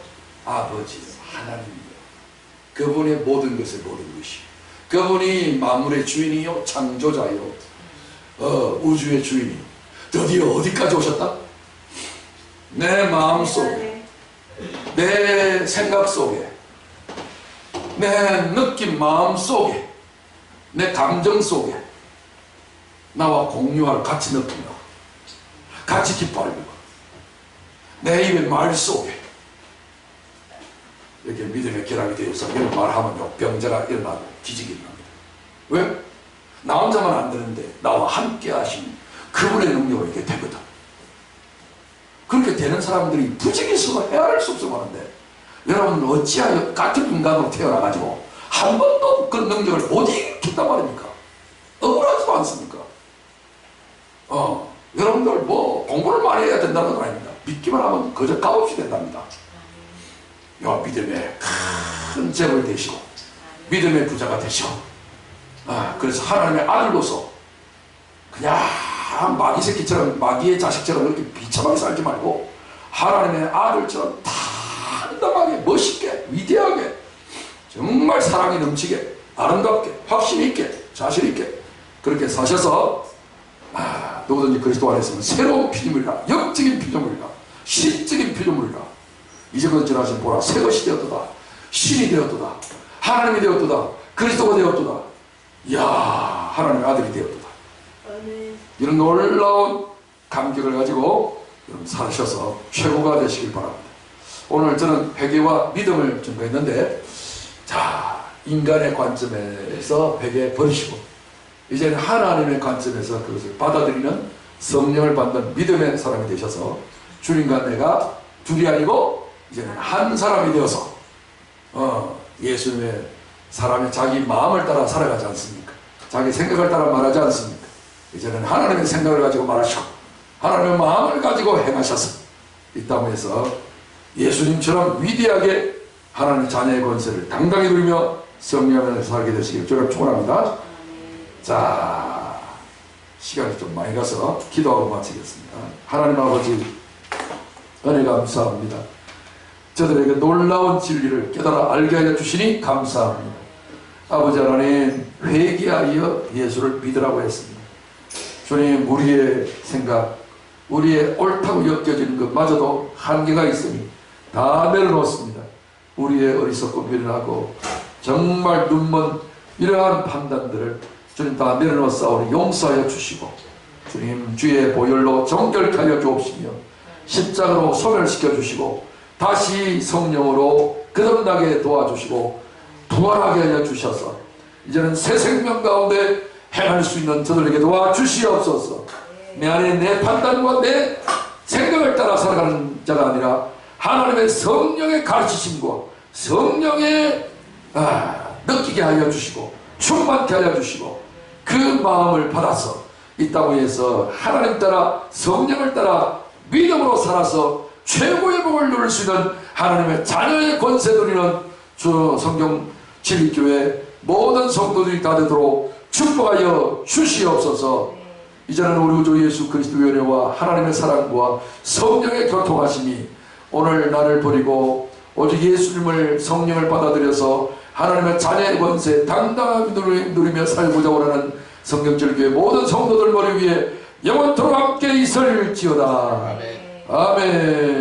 아버지 하나님이요. 그분의 모든 것을 모든 것이. 그분이 만물의 주인이요, 창조자요, 우주의 주인이요. 드디어 어디까지 오셨다? 내 마음 속에, 내 생각 속에, 내 느낌 마음 속에, 내 감정 속에 나와 공유할, 같이 느끼며 같이 기뻐하려고 내 입의 말 속에 이렇게 믿음의 결합이 되어서 이런 말하면 병자가 일어나고 기적이 일어납니다. 왜? 나 혼자만 안 되는데 나와 함께 하신 그분의 능력으로 이렇게 되거든. 그렇게 되는 사람들이 부정이 있어도 헤아릴 수 없어 하는데, 여러분 어찌하여 같은 인간으로 태어나가지고 한 번도 그런 능력을 못 익힌단 말입니까? 억울하지도 않습니까? 여러분들 뭐 공부를 많이 해야 된다는 건 아닙니다. 믿기만 하면 그저 값없이 된답니다. 믿음의 큰 재벌 되시고 믿음의 부자가 되시고, 그래서 하나님의 아들로서 그냥 마귀 새끼처럼, 마귀의 자식처럼 이렇게 비참하게 살지 말고 하나님의 아들처럼 담담하게 멋있게 위대하게 정말 사랑이 넘치게 아름답게 확신 있게 자신 있게 그렇게 사셔서 누구든지 그리스도 안에 있으면 새로운 피조물이라, 영적인 피조물이라, 신적인 피조물이라. 이제부터 지나신 보라 새 것이 되었도다. 신이 되었도다. 하나님이 되었도다. 그리스도가 되었도다. 이야, 하나님의 아들이 되었도다. 이런 놀라운 감격을 가지고 여러분 사셔서 최고가 되시길 바랍니다. 오늘 저는 회개와 믿음을 전거했는데, 자, 인간의 관점에서 회개 버리시고 이제는 하나님의 관점에서 그것을 받아들이는 성령을 받는 믿음의 사람이 되셔서 주님과 내가 둘이 아니고 이제는 한 사람이 되어서 예수님의 사람이 자기 마음을 따라 살아가지 않습니까? 자기 생각을 따라 말하지 않습니까? 이제는 하나님의 생각을 가지고 말하시고 하나님의 마음을 가지고 행하셔서 이 땅에서 예수님처럼 위대하게 하나님의 자녀의 권세를 당당히 누리며 성령을 살게 되시길 주님 축원합니다. 자, 시간이 좀 많이 가서 기도하고 마치겠습니다. 하나님 아버지 은혜 감사합니다. 저들에게 놀라운 진리를 깨달아 알게 하여 주시니 감사합니다. 아버지 하나님, 회개하여 예수를 믿으라고 했습니다. 주님, 우리의 생각, 우리의 옳다고 여겨지는 것마저도 한계가 있으니 다 내려놓습니다. 우리의 어리석고 미련하고 정말 눈먼 이러한 판단들을 주님 다 내려놓사오니 용서하여 주시고, 주님 주의 보혈로 정결케 하여 주옵시며 십자가로 소멸시켜 주시고 다시 성령으로 거듭나게 도와주시고 부활하게 하여 주셔서 이제는 새 생명 가운데 행할 수 있는 저들에게 도와주시옵소서. 내 안에 내 판단과 내 생각을 따라 살아가는 자가 아니라 하나님의 성령의 가르치심과 성령의 느끼게 하여 주시고 충만케 하여 주시고 그 마음을 받아서 이 땅 위에서 하나님 따라 성령을 따라 믿음으로 살아서 최고의 복을 누릴 수 있는 하나님의 자녀의 권세 누리는 주 성경 진리교회 모든 성도들이 다 되도록 축복하여 주시옵소서. 이제는 우리 주 예수 그리스도의 은혜와 하나님의 사랑과 성령의 교통하심이 오늘 나를 버리고 오직 예수님을 성령을 받아들여서 하나님의 자녀의 권세 당당하게 누리며 살고자 원하는 성경절교회 모든 성도들 머리 위에 영원토록 함께 있을지어다. 아멘. 아멘.